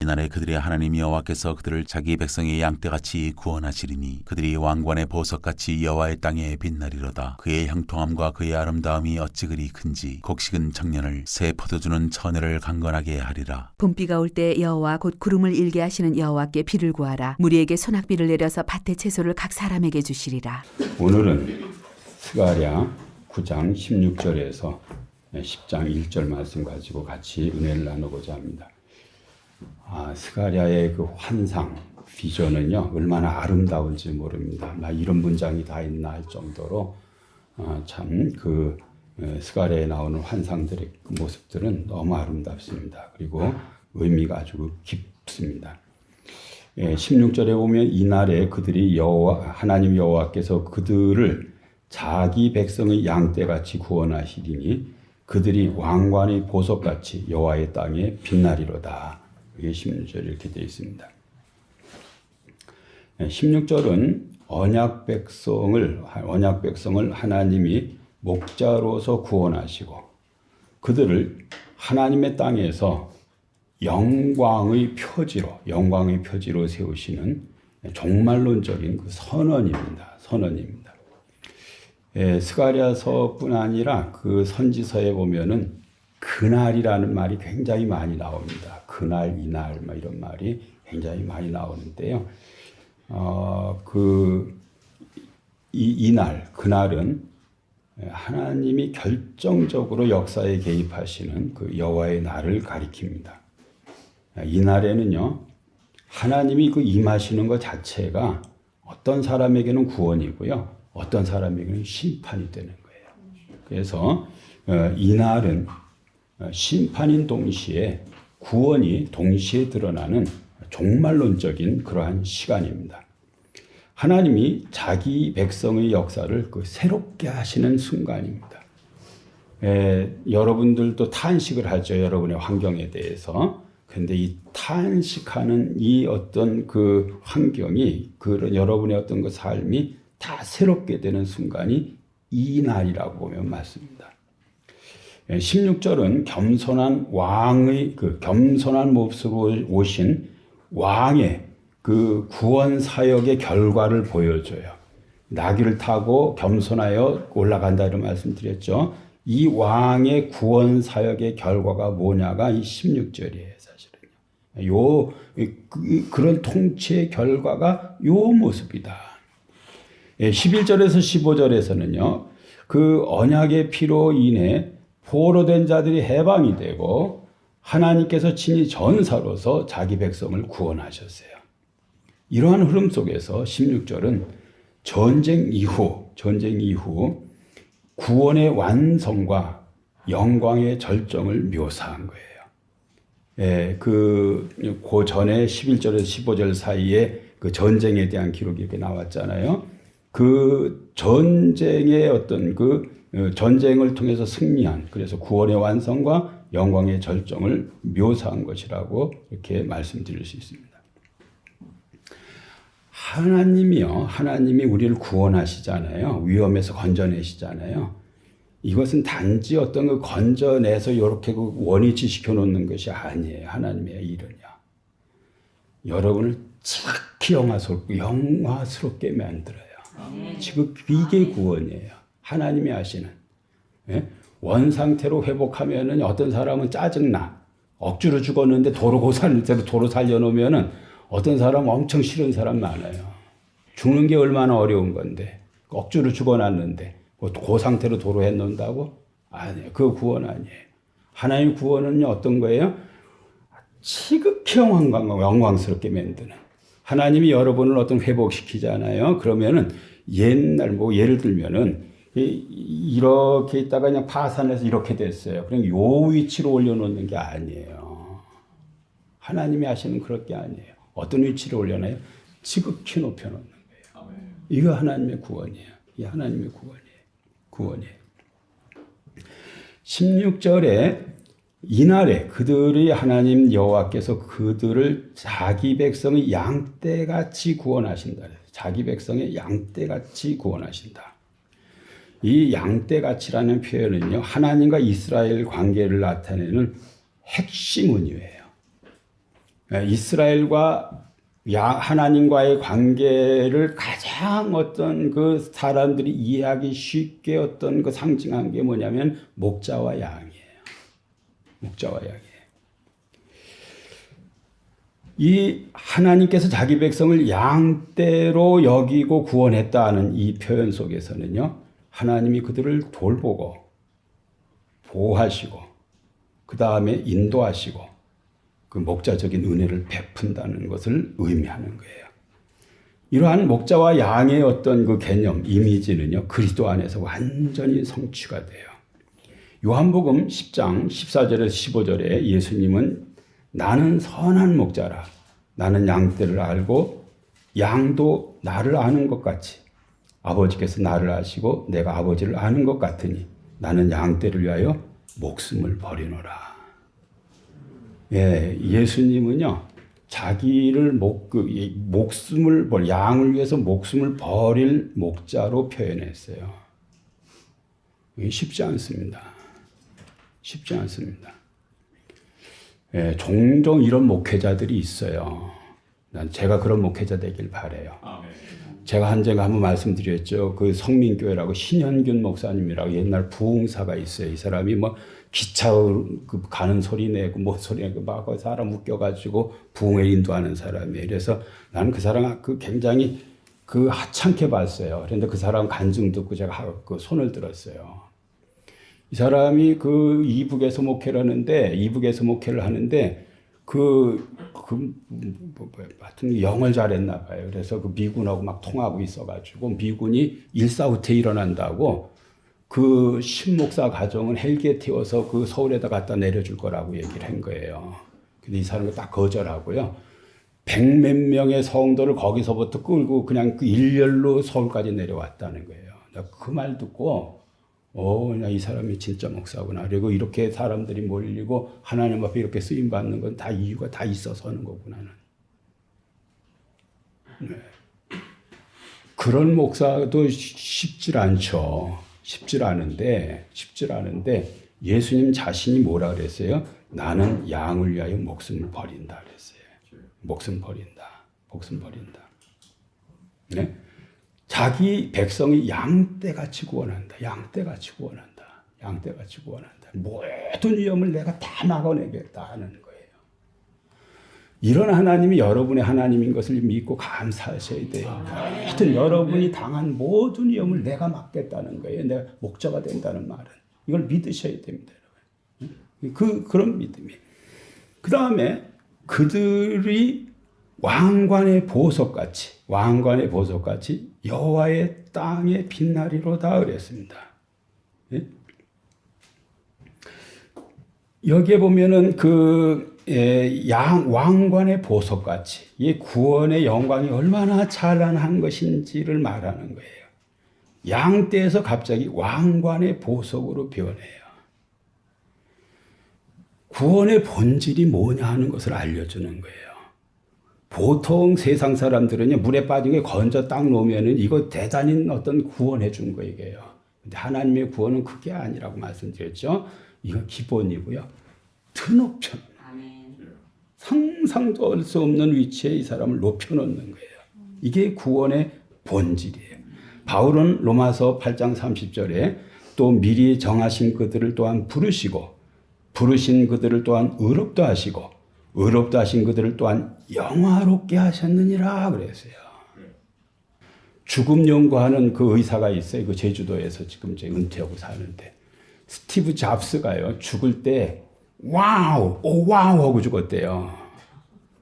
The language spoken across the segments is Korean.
이날에 그들의 하나님 여호와께서 그들을 자기 백성의 양떼같이 구원하시리니 그들이 왕관의 보석같이 여호와의 땅에 빛나리로다. 그의 형통함과 그의 아름다움이 어찌 그리 큰지 곡식은 청년을 새 포도주는 처녀를 강건하게 하리라. 봄비가 올 때 여호와 곧 구름을 일게 하시는 여호와께 비를 구하라. 무리에게 소낙비를 내려서 밭의 채소를 각 사람에게 주시리라. 오늘은 스가랴 9장 16절에서 10장 1절 말씀 가지고 같이 은혜를 나누고자 합니다. 스가랴의 그 환상, 비전은요 얼마나 아름다운지 모릅니다. 이런 문장이 다 있나 할 정도로 참 그 스가랴에 나오는 환상들의 모습들은 너무 아름답습니다. 그리고 의미가 아주 깊습니다. 16절에 보면 이날에 그들이 하나님 여호와께서 그들을 자기 백성의 양떼같이 구원하시리니 그들이 왕관의 보석같이 여호와의 땅에 빛나리로다. 이게 16절 이렇게 되어 있습니다. 16절은 언약 백성을 하나님이 목자로서 구원하시고 그들을 하나님의 땅에서 영광의 표지로 세우시는 종말론적인 그 선언입니다. 스가랴서뿐 아니라 그 선지서에 보면은 그날이라는 말이 굉장히 많이 나옵니다. 그날, 이날, 이런 말이 굉장히 많이 나오는데요. 이날, 그날은 하나님이 결정적으로 역사에 개입하시는 그 여호와의 날을 가리킵니다. 이 날에는요, 하나님이 그 임하시는 것 자체가 어떤 사람에게는 구원이고요, 어떤 사람에게는 심판이 되는 거예요. 그래서 이 날은 심판인 동시에 구원이 동시에 드러나는 종말론적인 그러한 시간입니다. 하나님이 자기 백성의 역사를 새롭게 하시는 순간입니다. 여러분들도 탄식을 하죠. 여러분의 환경에 대해서. 그런데 이 탄식하는 이 어떤 그 환경이 여러분의 어떤 그 삶이 다 새롭게 되는 순간이 이 날이라고 보면 맞습니다. 16절은 겸손한 몹으로 오신 왕의 그 구원 사역의 결과를 보여줘요. 나귀를 타고 겸손하여 올라간다 이런 말씀드렸죠. 이 왕의 구원 사역의 결과가 뭐냐가 이 16절이에요, 사실은요. 그런 통치의 결과가 요 모습이다. 11절에서 15절에서는요, 그 언약의 피로 인해 포로된 자들이 해방이 되고 하나님께서 친히 전사로서 자기 백성을 구원하셨어요. 이러한 흐름 속에서 16절은 전쟁 이후 구원의 완성과 영광의 절정을 묘사한 거예요. 그 전에 11절에서 15절 사이에 그 전쟁에 대한 기록이 이렇게 나왔잖아요. 그 전쟁의 어떤 전쟁을 통해서 승리한, 그래서 구원의 완성과 영광의 절정을 묘사한 것이라고 이렇게 말씀드릴 수 있습니다. 하나님이 우리를 구원하시잖아요. 위험에서 건져내시잖아요. 이것은 단지 어떤 그 건져내서 이렇게 원위치 시켜놓는 것이 아니에요. 하나님의 일은요. 여러분을 지극히 영화스럽게 만들어요. 지금 이게 구원이에요. 하나님이 하시는. 원 상태로 회복하면은 어떤 사람은 짜증나. 억지로 죽었는데 도로 살려놓으면은 어떤 사람은 엄청 싫은 사람 많아요. 죽는 게 얼마나 어려운 건데. 억지로 죽어놨는데. 그 상태로 도로 해놓는다고? 아니에요. 그 구원 아니에요. 하나님 구원은 어떤 거예요? 지극히 영광스럽게 만드는. 하나님이 여러분을 어떤 회복시키잖아요. 그러면은 옛날 예를 들면은 이렇게 있다가 그냥 파산해서 이렇게 됐어요. 그냥 요 위치로 올려놓는 게 아니에요. 하나님이 하시는 그럴 게 아니에요. 어떤 위치로 올려놔요? 지극히 높여놓는 거예요. 이거 하나님의 구원이에요. 이 하나님의 구원이에요. 16절에 이날에 그들의 하나님 여호와께서 그들을 자기 백성의 양떼같이 구원하신다. 자기 백성의 양떼같이 구원하신다. 이 양떼같이라는 표현은요, 하나님과 이스라엘 관계를 나타내는 핵심 은유예요. 이스라엘과 하나님과의 관계를 가장 어떤 그 사람들이 이해하기 쉽게 어떤 그 상징한 게 뭐냐면 목자와 양이에요. 목자와 양이에요. 이 하나님께서 자기 백성을 양떼로 여기고 구원했다는 이 표현 속에서는요, 하나님이 그들을 돌보고 보호하시고 그 다음에 인도하시고 그 목자적인 은혜를 베푼다는 것을 의미하는 거예요. 이러한 목자와 양의 어떤 그 개념, 이미지는요, 그리스도 안에서 완전히 성취가 돼요. 요한복음 10장 14절에서 15절에 예수님은 나는 선한 목자라. 나는 양떼를 알고 양도 나를 아는 것 같이 아버지께서 나를 아시고 내가 아버지를 아는 것 같으니 나는 양떼를 위하여 목숨을 버리노라. 예, 예수님은요, 자기를 목숨을 양을 위해서 목숨을 버릴 목자로 표현했어요. 이게 쉽지 않습니다. 쉽지 않습니다. 예, 종종 이런 목회자들이 있어요. 난 제가 그런 목회자 되길 바래요. 제가 한번 말씀드렸죠. 그 성민교회라고 신현균 목사님이라고 옛날 부흥사가 있어요. 이 사람이 뭐 기차 가는 소리 내고 뭐 소리 내고 막 사람 웃겨가지고 부흥회 인도하는 사람이에요. 그래서 나는 그 사람 굉장히 하찮게 봤어요. 그런데 그 사람 간증 듣고 제가 손을 들었어요. 이 사람이 이북에서 목회를 하는데 하여튼 영어를 잘했나 봐요. 그래서 미군하고 막 통하고 있어가지고 미군이 일사후퇴 일어난다고 신목사 가정은 헬기에 태워서 서울에다 갖다 내려줄 거라고 얘기를 한 거예요. 근데 이 사람은 딱 거절하고요. 100몇 명의 성도를 거기서부터 끌고 그냥 일렬로 서울까지 내려왔다는 거예요. 그 말 듣고 이 사람이 진짜 목사구나. 그리고 이렇게 사람들이 몰리고 하나님 앞에 이렇게 쓰임 받는 건 다 이유가 다 있어서 하는 거구나. 네. 그런 목사도 쉽질 않죠. 쉽질 않은데 예수님 자신이 뭐라 그랬어요? 나는 양을 위하여 목숨을 버린다 그랬어요. 목숨 버린다. 네? 자기 백성이 양떼같이 구원한다. 모든 위험을 내가 다 막아내겠다 하는 거예요. 이런 하나님이 여러분의 하나님인 것을 믿고 감사하셔야 돼요. 하여튼 여러분이 당한 모든 위험을 내가 막겠다는 거예요. 내가 목자가 된다는 말은. 이걸 믿으셔야 됩니다. 그런 믿음이. 그 다음에 그들이 왕관의 보석같이 여호와의 땅에 빛나리로다 그랬습니다. 예? 여기에 보면은 왕관의 보석같이 이 구원의 영광이 얼마나 찬란한 것인지를 말하는 거예요. 양떼에서 갑자기 왕관의 보석으로 변해요. 구원의 본질이 뭐냐 하는 것을 알려주는 거예요. 보통 세상 사람들은요, 물에 빠진 게 건져 딱 놓으면은 이거 대단히 어떤 구원해 준 거예요. 근데 하나님의 구원은 그게 아니라고 말씀드렸죠. 이거 기본이고요. 드높여. 상상도 할 수 없는 위치에 이 사람을 높여놓는 거예요. 이게 구원의 본질이에요. 바울은 로마서 8장 30절에 또 미리 정하신 그들을 또한 부르신 그들을 또한 의롭다 하신 그들을 또한 영화롭게 하셨느니라 그랬어요. 죽음 연구하는 의사가 있어요. 제주도에서 지금 은퇴하고 사는데 스티브 잡스가요, 죽을 때 와우 하고 죽었대요.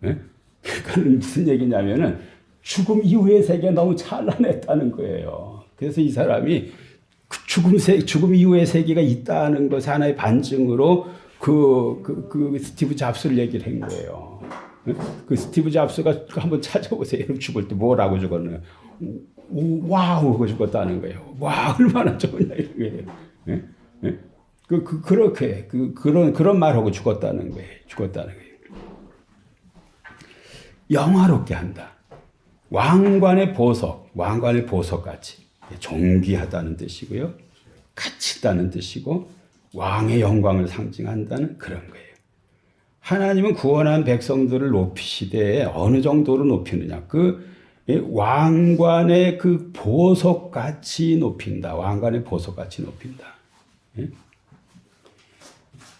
네? 그건 무슨 얘기냐면은 죽음 이후의 세계가 너무 찬란했다는 거예요. 그래서 이 사람이 죽음 이후의 세계가 있다는 것이 하나의 반증으로 스티브 잡스를 얘기를 한 거예요. 스티브 잡스가 한번 찾아보세요. 죽을 때 뭐라고 죽었나요? 와우 하고 죽었다는 거예요. 와, 얼마나 좋으냐 이거예요. 그렇게 그런 말하고 죽었다는 거예요. 영화롭게 한다. 왕관의 보석같이 존귀하다는 뜻이고요. 가치 있다는 뜻이고 왕의 영광을 상징한다는 그런 거예요. 하나님은 구원한 백성들을 높이시되 어느 정도로 높이느냐? 그 왕관의 그 보석같이 높인다. 왕관의 보석같이 높인다.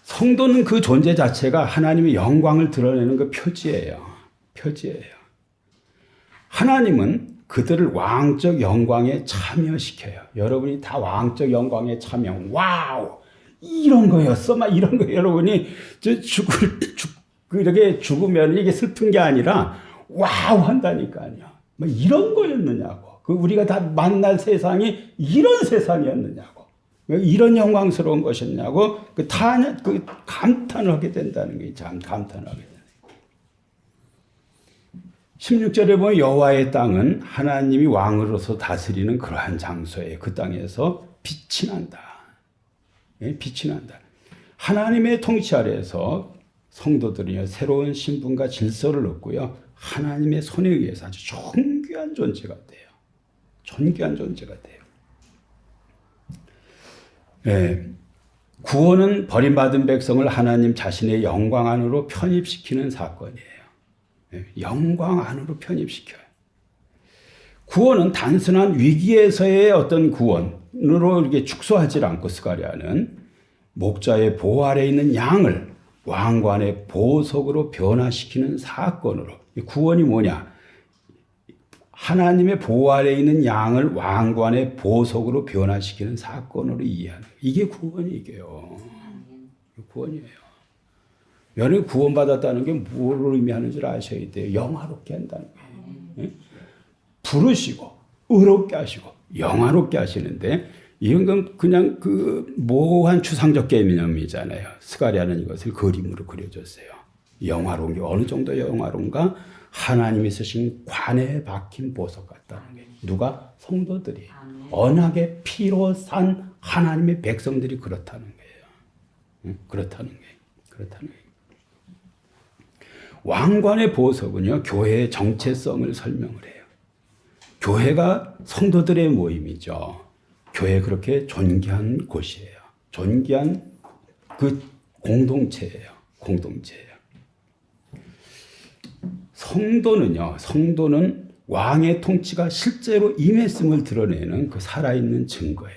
성도는 그 존재 자체가 하나님의 영광을 드러내는 그 표지예요. 표지예요. 하나님은 그들을 왕적 영광에 참여시켜요. 여러분이 다 왕적 영광에 참여. 와우! 이런 거였어? 막 이런 거 여러분이 이렇게 죽으면 이게 슬픈 게 아니라 와우 한다니까요. 뭐 이런 거였느냐고. 그 우리가 다 만날 세상이 이런 세상이었느냐고. 왜 이런 영광스러운 것이었냐고. 그 감탄을 하게 된다는 게 참 감탄을 하게 된다. 16절에 보면 여호와의 땅은 하나님이 왕으로서 다스리는 그러한 장소에 그 땅에서 빛이 난다. 빛이 난다. 하나님의 통치 아래에서 성도들이 새로운 신분과 질서를 얻고요. 하나님의 손에 의해서 아주 존귀한 존재가 돼요. 존귀한 존재가 돼요. 네. 구원은 버림받은 백성을 하나님 자신의 영광 안으로 편입시키는 사건이에요. 네. 영광 안으로 편입시켜요. 구원은 단순한 위기에서의 어떤 구원으로 이렇게 축소하지 않고 스가랴는 목자의 보호 아래 있는 양을 왕관의 보석으로 변화시키는 사건으로. 구원이 뭐냐? 하나님의 보호 아래 있는 양을 왕관의 보석으로 변화시키는 사건으로 이해하는. 이게 구원이에요. 구원이에요. 여러분이 구원받았다는 게 뭘 의미하는지 아셔야 돼요. 영화롭게 한다는 거예요. 부르시고 의롭게 하시고 영화롭게 하시는데 이건 그냥 그 모호한 추상적 개념이잖아요. 스가랴는 이것을 그림으로 그려줬어요. 영화로운 게 어느 정도 영화로운가? 하나님이 쓰신 관에 박힌 보석 같다는 게. 누가? 성도들이. 언약의 피로 산 하나님의 백성들이 그렇다는 거예요. 그렇다는 거예요. 그렇다는 거예요. 왕관의 보석은요, 교회의 정체성을 설명을 해요. 교회가 성도들의 모임이죠. 교회 그렇게 존귀한 곳이에요. 존귀한 그 공동체예요. 공동체예요. 성도는 왕의 통치가 실제로 임했음을 드러내는 그 살아있는 증거예요.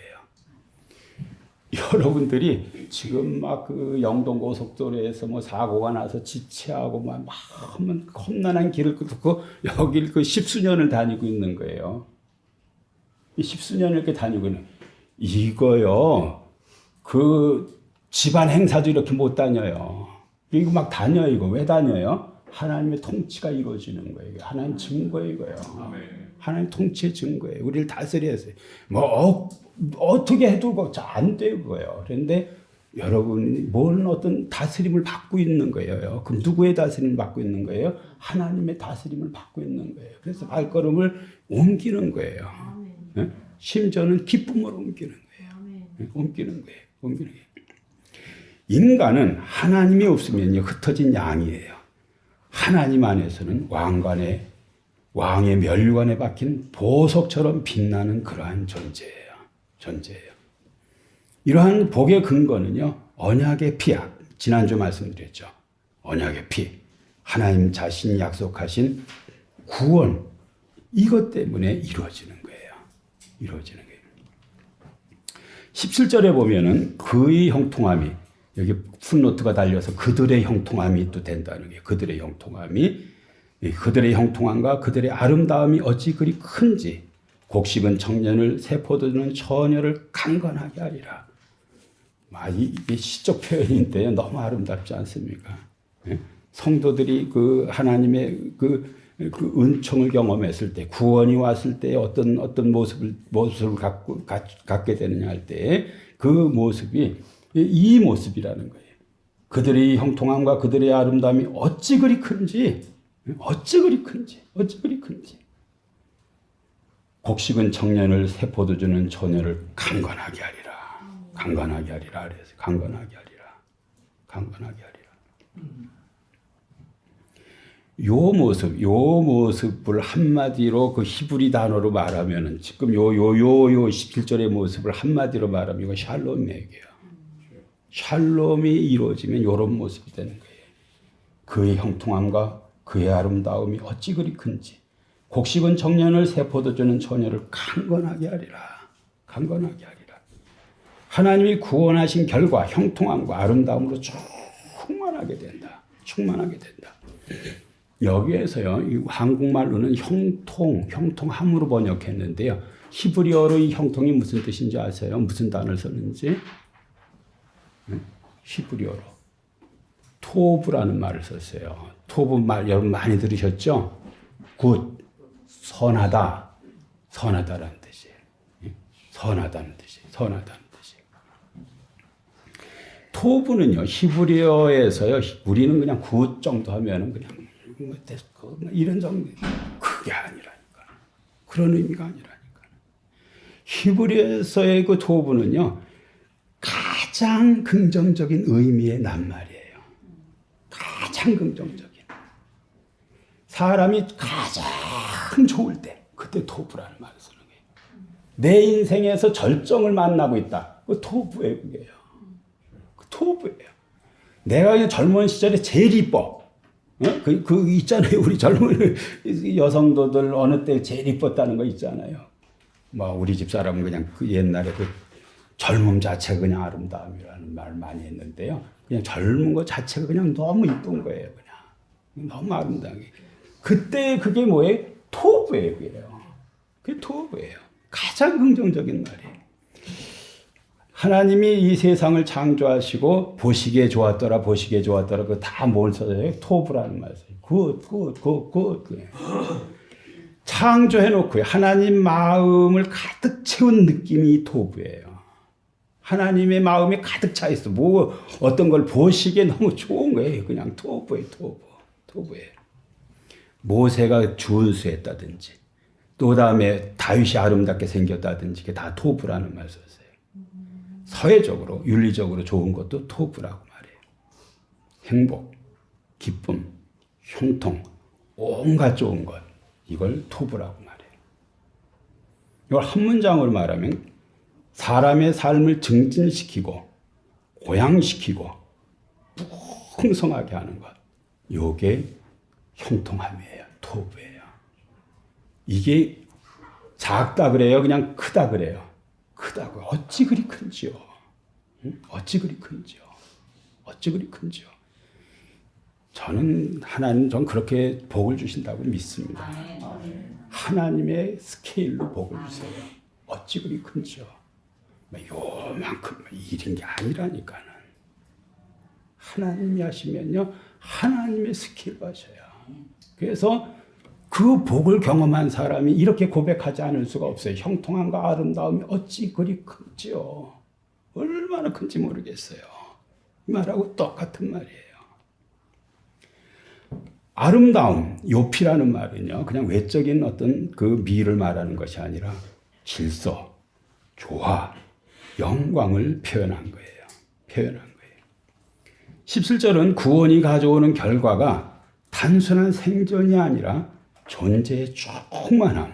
여러분들이 지금 막 그 영동 고속도로에서 뭐 사고가 나서 지체하고 막 험난한 길을 걷고 여길 그 십수년을 다니고 있는 거예요. 이 십수년을 이렇게 다니고 있는 이거요. 그 집안 행사도 이렇게 못 다녀요. 이거 막 다녀요. 이거 왜 다녀요? 하나님의 통치가 이루어지는 거예요. 하나님 증거예요, 이거요. 하나님 통치의 증거예요. 우리를 다스려서 뭐 어떻게 해도 안 돼요, 그거요. 그런데 여러분이 뭔 어떤 다스림을 받고 있는 거예요. 그럼 누구의 다스림을 받고 있는 거예요? 하나님의 다스림을 받고 있는 거예요. 그래서 발걸음을 옮기는 거예요. 네? 심지어는 기쁨으로 옮기는 거예요. 네? 옮기는 거예요. 옮기는 거예요. 인간은 하나님이 없으면 흩어진 양이에요. 하나님 안에서는 왕의 멸관에 박힌 보석처럼 빛나는 그러한 존재예요. 존재예요. 이러한 복의 근거는요, 언약의 피야. 지난주 말씀드렸죠. 언약의 피. 하나님 자신이 약속하신 구원. 이것 때문에 이루어지는 거예요. 이루어지는 거예요. 17절에 보면은 그의 형통함이, 여기 풋노트가 달려서 그들의 형통함이 또 된다는 게, 그들의 형통함이, 그들의 형통함과 그들의 아름다움이 어찌 그리 큰지, 곡식은 청년을, 세포도는 처녀를 강건하게 하리라. 이게 시적 표현인데요. 너무 아름답지 않습니까? 성도들이 그 하나님의 그 은총을 경험했을 때, 구원이 왔을 때 어떤 모습을 갖게 되느냐 할 때, 그 모습이 이 모습이라는 거예요. 그들의 형통함과 그들의 아름다움이 어찌 그리 큰지, 곡식은 청년을, 세포도주는 처녀를 강건하게 하리라. 강건하게 하리라. 그래서 강건하게 하리라. 요 모습을 한마디로 그 히브리 단어로 말하면은, 지금 요 17절의 모습을 한마디로 말하면 이거 샬롬 얘기예요. 샬롬이 이루어지면 요런 모습이 되는 거예요. 그의 형통함과 그의 아름다움이 어찌 그리 큰지 곡식은 청년을 새 포도주는 처녀를 강건하게 하리라. 강건하게 하리라. 하나님이 구원하신 결과 형통함과 아름다움으로 충만하게 된다. 충만하게 된다. 여기에서요, 이 한국말로는 형통함으로 번역했는데요. 히브리어로 이 형통이 무슨 뜻인지 아세요? 무슨 단어를 썼는지? 히브리어로 토브라는 말을 썼어요. 토브 말 여러분 많이 들으셨죠? 굿, 선하다, 선하다라는 뜻이에요. 선하다는 뜻이에요. 선하다는 뜻이에요. 토브는요, 히브리어에서요, 우리는 그냥 굿 정도 하면은 그냥 이런 정도, 그게 아니라니까. 그런 의미가 아니라니까. 히브리어에서의 그 토브는요, 가장 긍정적인 의미의 낱말이에요. 가장 긍정적인. 사람이 가장 좋을 때, 그때 토브라는 말을 쓰는 거예요. 내 인생에서 절정을 만나고 있다. 그 토브예요, 그게요. 그 토브예요. 내가 그냥 젊은 시절에 제일 이뻐. 그 있잖아요. 우리 젊은 여성도들 어느 때 제일 이뻤다는 거 있잖아요. 뭐 우리 집 사람은 그냥 그 옛날에 그 젊음 자체가 그냥 아름다움이라는 말 많이 했는데요. 그냥 젊은 것 자체가 그냥 너무 이쁜 거예요. 그냥 너무 아름다운 게. 그때 그게 뭐예요? 토브예요. 그게 토브예요. 가장 긍정적인 말이에요. 하나님이 이 세상을 창조하시고 보시기에 좋았더라, 보시기에 좋았더라. 그 다 뭘 써요? 토브라는 말 써요. 굿. 창조해놓고요. 하나님 마음을 가득 채운 느낌이 토브예요. 하나님의 마음이 가득 차 있어. 뭐 어떤 걸 보시기에 너무 좋은 거예요. 그냥 토브예요. 토브예요. 모세가 준수했다든지 또 다음에 다윗이 아름답게 생겼다든지 그게 다 토브라는 말 썼어요. 사회적으로 윤리적으로 좋은 것도 토브라고 말해요. 행복, 기쁨, 형통, 온갖 좋은 것 이걸 토브라고 말해요. 이걸 한 문장으로 말하면 사람의 삶을 증진시키고 고양시키고 풍성하게 하는 것. 이게 형통함이에요. 토브예요. 이게 작다 그래요? 그냥 크다 그래요? 크다고. 어찌 그리 큰지요? 어찌 그리 큰지요? 어찌 그리 큰지요? 저는 전 그렇게 복을 주신다고 믿습니다. 하나님의 스케일로 복을 주세요. 어찌 그리 큰지요? 요만큼 일인 게 아니라니까는. 하나님이 하시면요, 하나님의 스케일로 하셔요. 그래서 그 복을 경험한 사람이 이렇게 고백하지 않을 수가 없어요. 형통함과 아름다움이 어찌 그리 큰지요. 얼마나 큰지 모르겠어요. 이 말하고 똑같은 말이에요. 아름다움, 요피라는 말은요, 그냥 외적인 어떤 그 미를 말하는 것이 아니라 질서, 조화, 영광을 표현한 거예요. 표현한 거예요. 17절은 구원이 가져오는 결과가 단순한 생존이 아니라 존재의 충만함,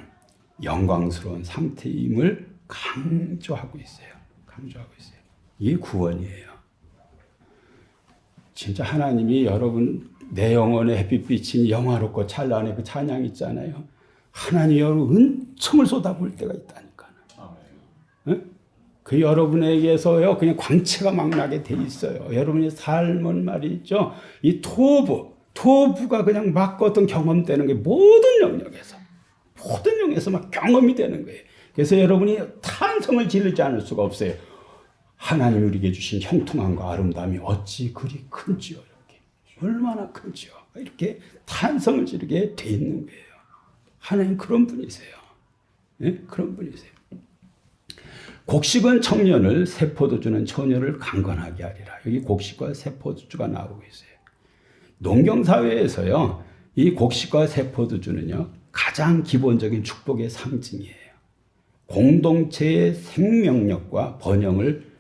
영광스러운 상태임을 강조하고 있어요. 강조하고 있어요. 이게 구원이에요. 진짜 하나님이 여러분 내 영혼의 햇빛빛인 영화롭고 찬란의 그 찬양 있잖아요. 하나님이 여러분 은총을 쏟아부을 때가 있다니까요. 그 여러분에게서요 그냥 광채가 막 나게 돼 있어요. 여러분의 삶은 말이죠. 이 토부가 그냥 막 어떤 경험되는 게 모든 영역에서 막 경험이 되는 거예요. 그래서 여러분이 탄성을 지르지 않을 수가 없어요. 하나님이 우리에게 주신 형통함과 아름다움이 어찌 그리 큰지요. 이렇게 얼마나 큰지요. 이렇게 탄성을 지르게 돼 있는 거예요. 하나님 그런 분이세요. 네? 그런 분이세요. 곡식은 청년을 새 포도주는 처녀를 강건하게 하리라. 여기 곡식과 새 포도주가 나오고 있어요. 농경사회에서요, 이 곡식과 새 포도주는요, 가장 기본적인 축복의 상징이에요. 공동체의 생명력과 번영을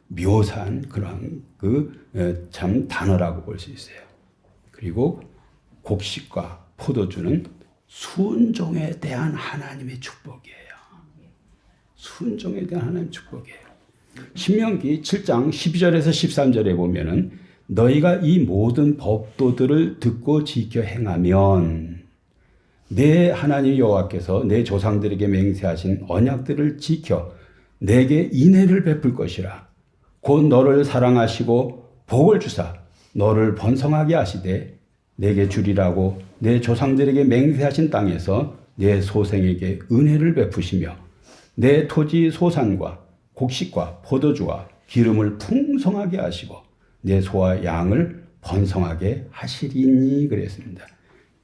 묘사한 그런 참 단어라고 볼 수 있어요. 그리고 곡식과 포도주는 순종에 대한 하나님의 축복이에요. 순종에 대한 하나님의 축복이에요. 신명기 7장 12절에서 13절에 보면은 너희가 이 모든 법도들을 듣고 지켜 행하면 내 하나님 여호와께서 내 조상들에게 맹세하신 언약들을 지켜 내게 인애를 베풀 것이라. 곧 너를 사랑하시고 복을 주사 너를 번성하게 하시되 내게 주리라고 내 조상들에게 맹세하신 땅에서 내 소생에게 은혜를 베푸시며 내 토지 소산과 곡식과 포도주와 기름을 풍성하게 하시고 내 소와 양을 번성하게 하시리니 그랬습니다.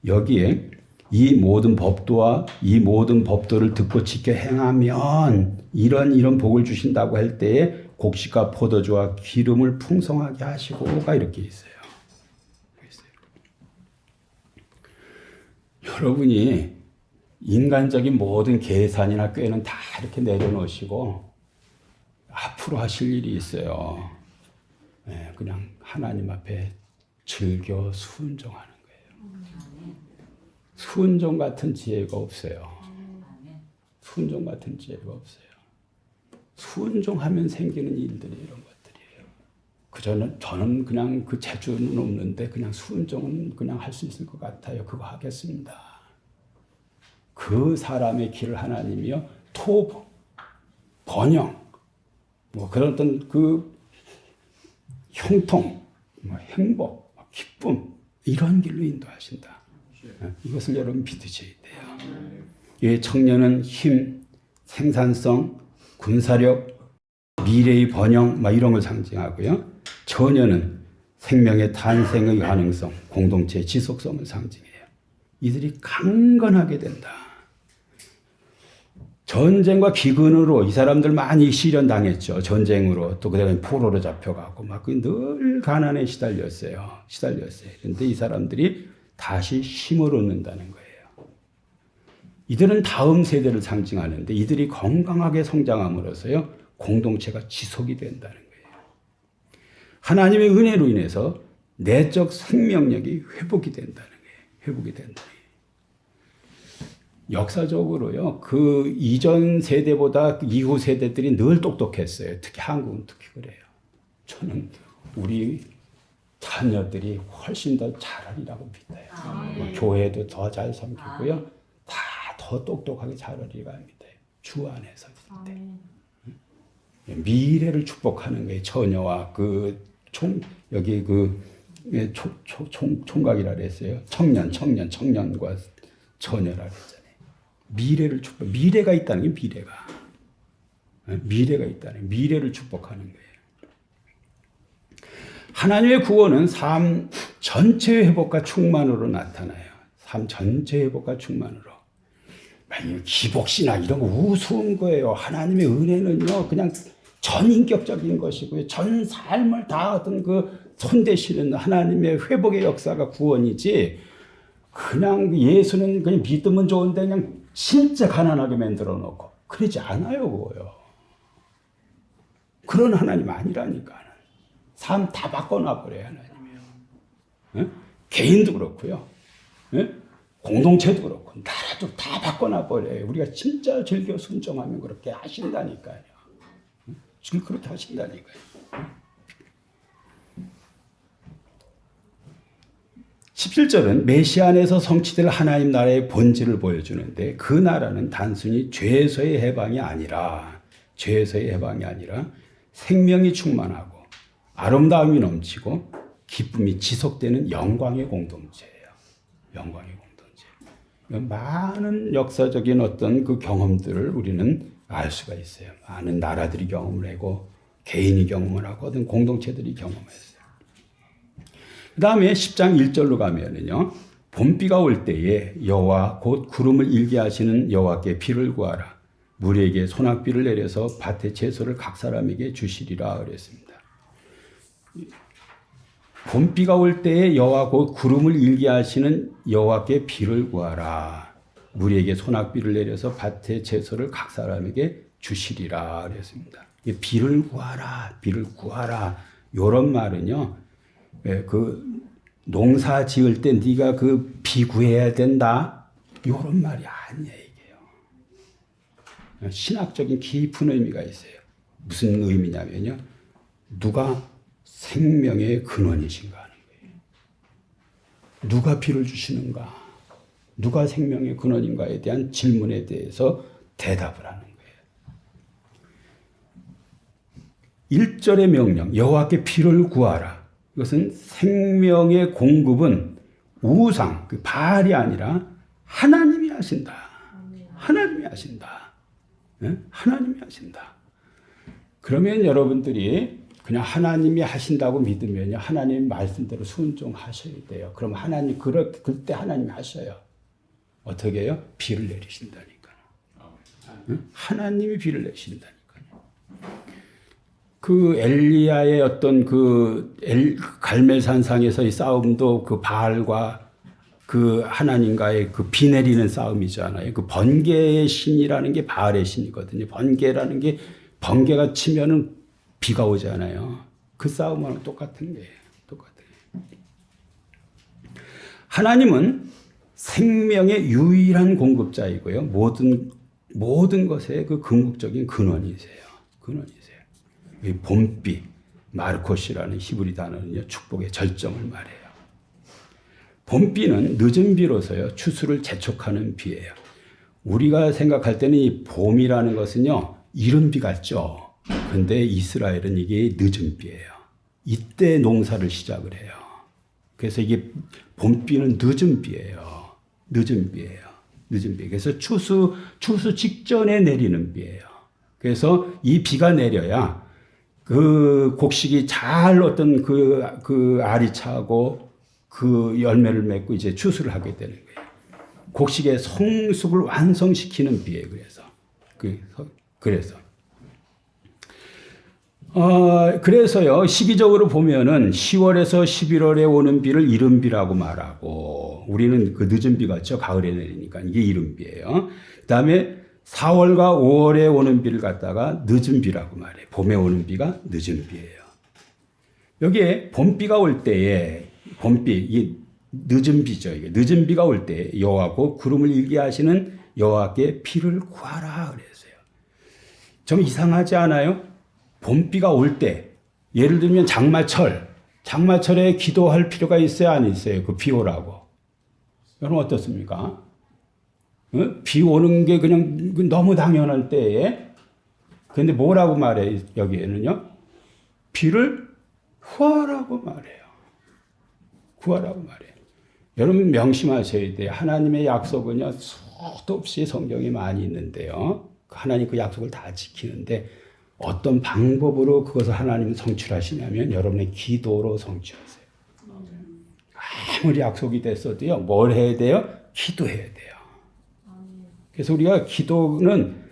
여기에 이 모든 법도와 이 모든 법도를 듣고 지켜 행하면 이런 복을 주신다고 할 때에 곡식과 포도주와 기름을 풍성하게 하시고가 이렇게 있어요. 여러분이 인간적인 모든 계산이나 꾀는 다 이렇게 내려놓으시고 앞으로 하실 일이 있어요. 네, 그냥 하나님 앞에 즐겨 순종하는 거예요. 순종 같은 지혜가 없어요. 순종 같은 지혜가 없어요. 순종하면 생기는 일들이 이런 것들이에요. 저는 그냥 그 재주는 없는데 그냥 순종은 그냥 할 수 있을 것 같아요. 그거 하겠습니다. 그 사람의 길을 하나님이요 번영 뭐 그런 어떤 그 형통, 뭐 행복, 기쁨 이런 길로 인도하신다. 이것을 여러분 믿으셔야 돼요. 이 청년은 힘, 생산성, 군사력, 미래의 번영 막 이런 걸 상징하고요. 처녀는 생명의 탄생의 가능성, 공동체의 지속성을 상징해요. 이들이 강건하게 된다. 전쟁과 기근으로 이 사람들 많이 시련당했죠. 전쟁으로 또 그다음에 포로로 잡혀가고 막 늘 가난에 시달렸어요. 그런데 이 사람들이 다시 힘을 얻는다는 거예요. 이들은 다음 세대를 상징하는데 이들이 건강하게 성장함으로써요 공동체가 지속이 된다는 거예요. 하나님의 은혜로 인해서 내적 생명력이 회복이 된다는 거예요. 회복이 된다는 거예요. 역사적으로요, 그 이전 세대보다 이후 세대들이 늘 똑똑했어요. 특히 한국은 특히 그래요. 저는 우리 자녀들이 훨씬 더 잘하리라고 믿어요. 교회도 더 잘 섬기고요. 다 더 똑똑하게 잘하리라 믿어요. 주 안에서. 미래를 축복하는 거예요. 처녀와 여기 총각이라 그랬어요. 청년과 처녀라 그랬잖아요. 미래를 축복, 미래가 있다는 게 미래가 있다는 미래를 축복하는 거예요. 하나님의 구원은 삶 전체의 회복과 충만으로 나타나요. 삶 전체의 회복과 충만으로. 기복신학 이런 거 우스운 거예요. 하나님의 은혜는요, 그냥 전인격적인 것이고요. 전 삶을 다 어떤 손대시는 하나님의 회복의 역사가 구원이지, 그냥 예수는 그냥 믿으면 좋은데 그냥 진짜 가난하게 만들어 놓고 그러지 않아요. 그거요. 그런 하나님 아니라니까. 삶 다 바꿔놔버려요. 하나님이요. 네? 개인도 그렇고요. 네? 공동체도 그렇고 나라도 다 바꿔놔버려요. 우리가 진짜 즐겨 순종하면 그렇게 하신다니까요. 그렇게 하신다니까요. 17절은 메시아 안에서 성취될 하나님 나라의 본질을 보여주는데, 그 나라는 단순히 죄에서의 해방이 아니라 생명이 충만하고 아름다움이 넘치고 기쁨이 지속되는 영광의 공동체예요. 영광의 공동체. 많은 역사적인 어떤 그 경험들을 우리는 알 수가 있어요. 많은 나라들이 경험을 하고 개인이 경험을 하고 어떤 공동체들이 경험했어요. 그 다음에 10장 1절로 가면은요, 봄비가 올 때에 여호와 곧 구름을 일게 하시는 여호와께 비를 구하라. 무리에게 소낙비를 내려서 밭의 채소를 각 사람에게 주시리라 그랬습니다. 봄비가 올 때에 여호와 곧 구름을 일게 하시는 여호와께 비를 구하라. 무리에게 소낙비를 내려서 밭의 채소를 각 사람에게 주시리라 그랬습니다. 비를 구하라, 비를 구하라. 이런 말은요, 농사 지을 때 네가 비 구해야 된다. 이런 말이 아니에요, 이게요. 신학적인 깊은 의미가 있어요. 무슨 의미냐면요, 누가 생명의 근원이신가 하는 거예요. 누가 피를 주시는가? 누가 생명의 근원인가에 대한 질문에 대해서 대답을 하는 거예요. 1절의 명령, 여호와께 피를 구하라. 이것은 생명의 공급은 우상, 그 바알이 아니라 하나님이 하신다. 하나님이 하신다. 네? 하나님이 하신다. 그러면 여러분들이 그냥 하나님이 하신다고 믿으면요, 하나님 말씀대로 순종하셔야 돼요. 그럼 하나님 그때 하나님이 하셔요. 어떻게 해요? 비를 내리신다니까요. 하나님이 비를 내리신다니까요. 그 엘리야의 어떤 갈멜산상에서의 싸움도 그 바알과 그 하나님과의 그 비 내리는 싸움이잖아요. 그 번개의 신이라는 게 바알의 신이거든요. 번개라는 게 번개가 치면은 비가 오잖아요. 그 싸움하고 똑같은 거예요. 똑같아요. 하나님은 생명의 유일한 공급자이고요. 모든 것의 그 궁극적인 근원이세요. 근원이세요. 이 봄비, 마르코시라는 히브리 단어는요, 축복의 절정을 말해요. 봄비는 늦은 비로서요, 추수를 재촉하는 비예요. 우리가 생각할 때는 이 봄이라는 것은요, 이른 비 같죠. 근데 이스라엘은 이게 늦은 비예요. 이때 농사를 시작을 해요. 그래서 이게 봄비는 늦은 비예요. 늦은 비예요. 늦은 비. 그래서 추수 직전에 내리는 비예요. 그래서 이 비가 내려야 그 곡식이 잘 어떤 그 알이 차고 그 열매를 맺고 이제 추수를 하게 되는 거예요. 곡식의 성숙을 완성시키는 비예요. 그래서요, 시기적으로 보면은 10월에서 11월에 오는 비를 이른 비라고 말하고, 우리는 그 늦은 비 같죠? 가을에 내리니까. 이게 이른 비예요. 그 다음에 4월과 5월에 오는 비를 갖다가 늦은 비라고 말해요. 봄에 오는 비가 늦은 비예요. 여기에 봄비가 올 때에, 이 늦은 비죠. 이게 늦은 비가 올 때 여호와고 구름을 일게 하시는 여호와께 피를 구하라 그랬어요. 좀 이상하지 않아요? 봄비가 올 때, 예를 들면 장마철에 기도할 필요가 있어요, 안 있어요? 그 비 오라고. 여러분 어떻습니까? 비 오는 게 그냥 너무 당연할 때에, 근데 뭐라고 말해요, 여기에는요? 비를 구하라고 말해요. 구하라고 말해요. 여러분 명심하셔야 돼요. 하나님의 약속은요, 수도 없이 성경에 많이 있는데요. 하나님 그 약속을 다 지키는데, 어떤 방법으로 그것을 하나님은 성취하시냐면 여러분의 기도로 성취하세요. 아무리 약속이 됐어도요, 뭘 해야 돼요? 기도해야 돼요. 그래서 우리가 기도는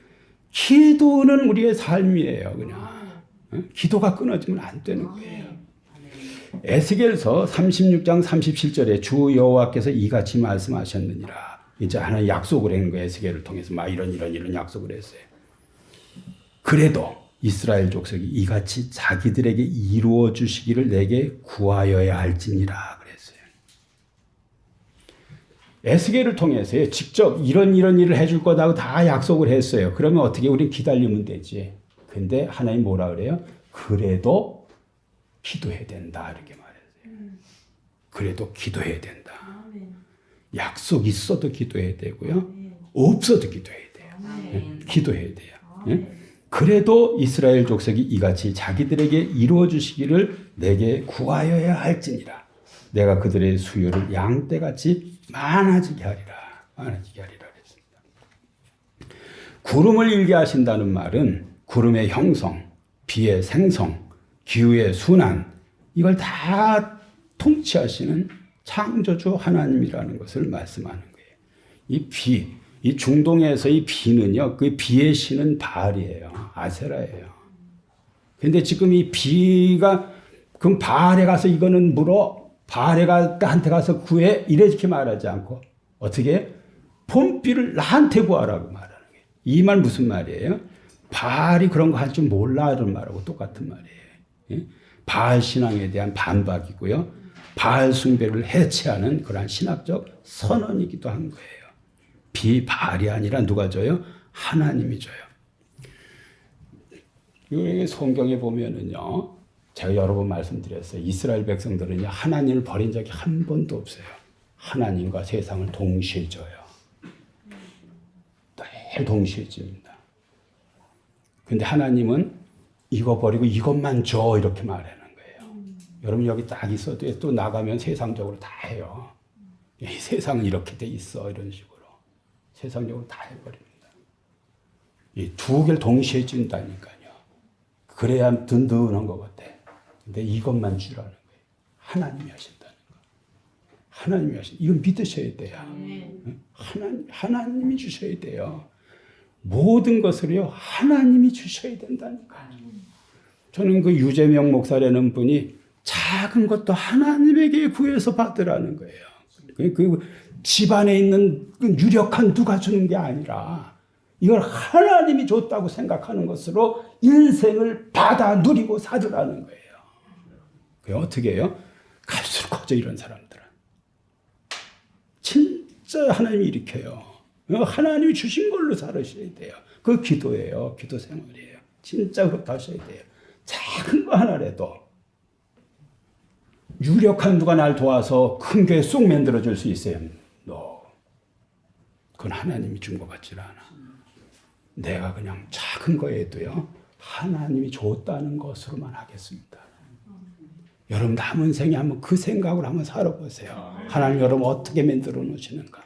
우리의 삶이에요, 그냥. 기도가 끊어지면 안 되는 거예요. 에스겔서 36장 37절에 주 여호와께서 이같이 말씀하셨느니라. 이제 하나님 약속을 한 거예요. 에스겔을 통해서 막 이런 약속을 했어요. 그래도 이스라엘 족속이 이같이 자기들에게 이루어 주시기를 내게 구하여야 할지니라 그랬어요. 에스겔을 통해서 직접 이런 일을 해줄 거다고 다 약속을 했어요. 그러면 어떻게 우린 기다리면 되지. 근데 하나님 뭐라 그래요? 그래도 기도해야 된다 이렇게 말했어요. 그래도 기도해야 된다. 약속 있어도 기도해야 되고요. 없어도 기도해야 돼요. 기도해야 돼요. 그래도 이스라엘 족속이 이같이 자기들에게 이루어 주시기를 내게 구하여야 할지니라. 내가 그들의 수요를 양떼같이 많아지게 하리라. 그랬습니다. 구름을 일게 하신다는 말은 구름의 형성, 비의 생성, 기후의 순환, 이걸 다 통치하시는 창조주 하나님이라는 것을 말씀하는 거예요. 이 중동에서의 비는요, 그 비의 신은 바알이에요. 아세라예요. 근데 지금 이 비가, 그럼 바알에 가서 이거는 물어, 바알에 한테 가서 구해, 이렇게 말하지 않고, 어떻게? 봄비를 나한테 구하라고 말하는 거예요. 이 말 무슨 말이에요? 바알이 그런 거 할 줄 몰라, 이런 말하고 똑같은 말이에요. 바알 신앙에 대한 반박이고요. 바알 숭배를 해체하는 그러한 신학적 선언이기도 한 거예요. 바알이 아니라 누가 줘요? 하나님이 줘요. 성경에 보면은요, 제가 여러 번 말씀드렸어요. 이스라엘 백성들은요, 하나님을 버린 적이 한 번도 없어요. 하나님과 세상을 동시에 져요. 늘 동시에 집니다. 근데 하나님은 이거 버리고 이것만 줘 이렇게 말하는 거예요. 여러분 여기 딱 있어도 또 나가면 세상적으로 다 해요. 이 세상은 이렇게 돼 있어 이런 식으로 세상적으로 다 해버립니다. 이 두 개를 동시에 준다니까요. 그래야 든든한 것 같아. 근데 이것만 주라는 거예요. 하나님이 하신다는 거. 하나님이 하신. 이건 믿으셔야 돼요. 하나님이 주셔야 돼요. 모든 것을요 하나님이 주셔야 된다니까요. 저는 그 유재명 목사라는 분이 작은 것도 하나님에게 구해서 받으라는 거예요. 그 집안에 있는 그 유력한 누가 주는 게 아니라 이걸 하나님이 줬다고 생각하는 것으로 인생을 받아 누리고 살으라는 거예요. 그게 어떻게 해요? 갈수록 커져 이런 사람들은. 진짜 하나님이 일으켜요. 하나님이 주신 걸로 살으셔야 돼요. 그 기도예요. 기도 생활이에요. 진짜 그렇게 하셔야 돼요. 작은 거 하나라도 유력한 누가 날 도와서 큰 교회 쏙 만들어줄 수 있어요. 그건 하나님이 준 것 같지 않아. 내가 그냥 작은 거에도요 하나님이 줬다는 것으로만 하겠습니다. 여러분 남은 생에 한번 그 생각으로 한번 살아보세요. 하나님 여러분 어떻게 만들어 놓으시는가.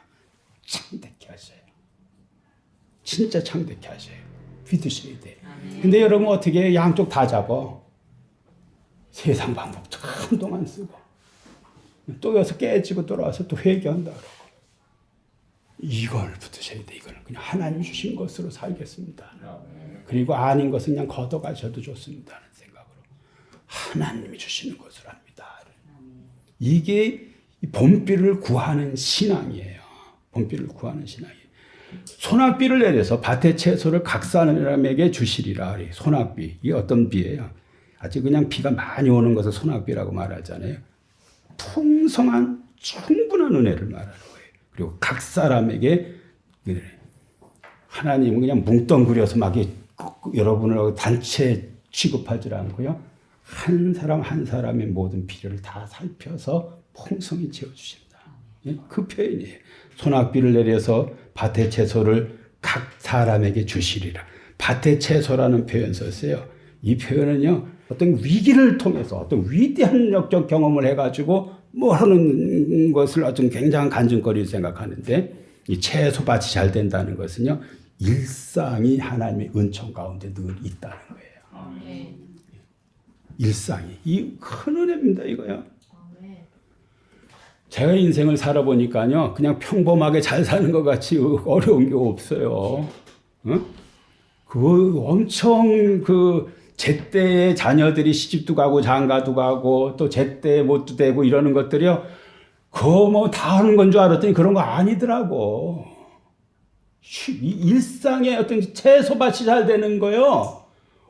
창대케 하셔요. 진짜 창대케 하셔요. 믿으셔야 돼요. 근데 여러분 어떻게 양쪽 다 잡아. 세상 방법 한동안 쓰고 또 여기서 깨지고 돌아와서 또 회개한다 그러고 이걸 붙으셔야 돼. 이거는 그냥 하나님 주신 것으로 살겠습니다. 그리고 아닌 것은 그냥 걷어가셔도 좋습니다 하는 생각으로 하나님이 주시는 것으로 합니다. 이게 본비를 구하는 신앙이에요. 본비를 구하는 신앙이에요. 소낙비를 내려서 밭의 채소를 각 사람에게 주시리라. 소낙비 이게 어떤 비예요? 아직 그냥 비가 많이 오는 것을 소낙비라고 말하잖아요. 풍성한 충분한 은혜를 말하는 거예요. 그리고 각 사람에게 하나님은 그냥 뭉뚱그려서 막 여러분을 단체 취급하지 않고요. 한 사람 한 사람의 모든 필요를 다 살펴서 풍성히 채워주신다. 그 표현이에요. 소낙비를 내려서 밭의 채소를 각 사람에게 주시리라. 밭의 채소라는 표현 썼어요. 이 표현은요. 어떤 위기를 통해서 어떤 위대한 역적 경험을 해가지고 뭐 하는 것을 어떤 굉장한 간증거리로 생각하는데 이 채소밭이 잘 된다는 것은요. 일상이 하나님의 은총 가운데 늘 있다는 거예요. 일상이. 이 큰 은혜입니다. 이거요. 제가 인생을 살아보니까요. 그냥 평범하게 잘 사는 것 같이 어려운 게 없어요. 그 엄청 제때에 자녀들이 시집도 가고 장가도 가고 또 제때에 못도 되고 이러는 것들이요. 그거 뭐 다 하는 건 줄 알았더니 그런 거 아니더라고. 일상에 어떤 채소밭이 잘 되는 거요.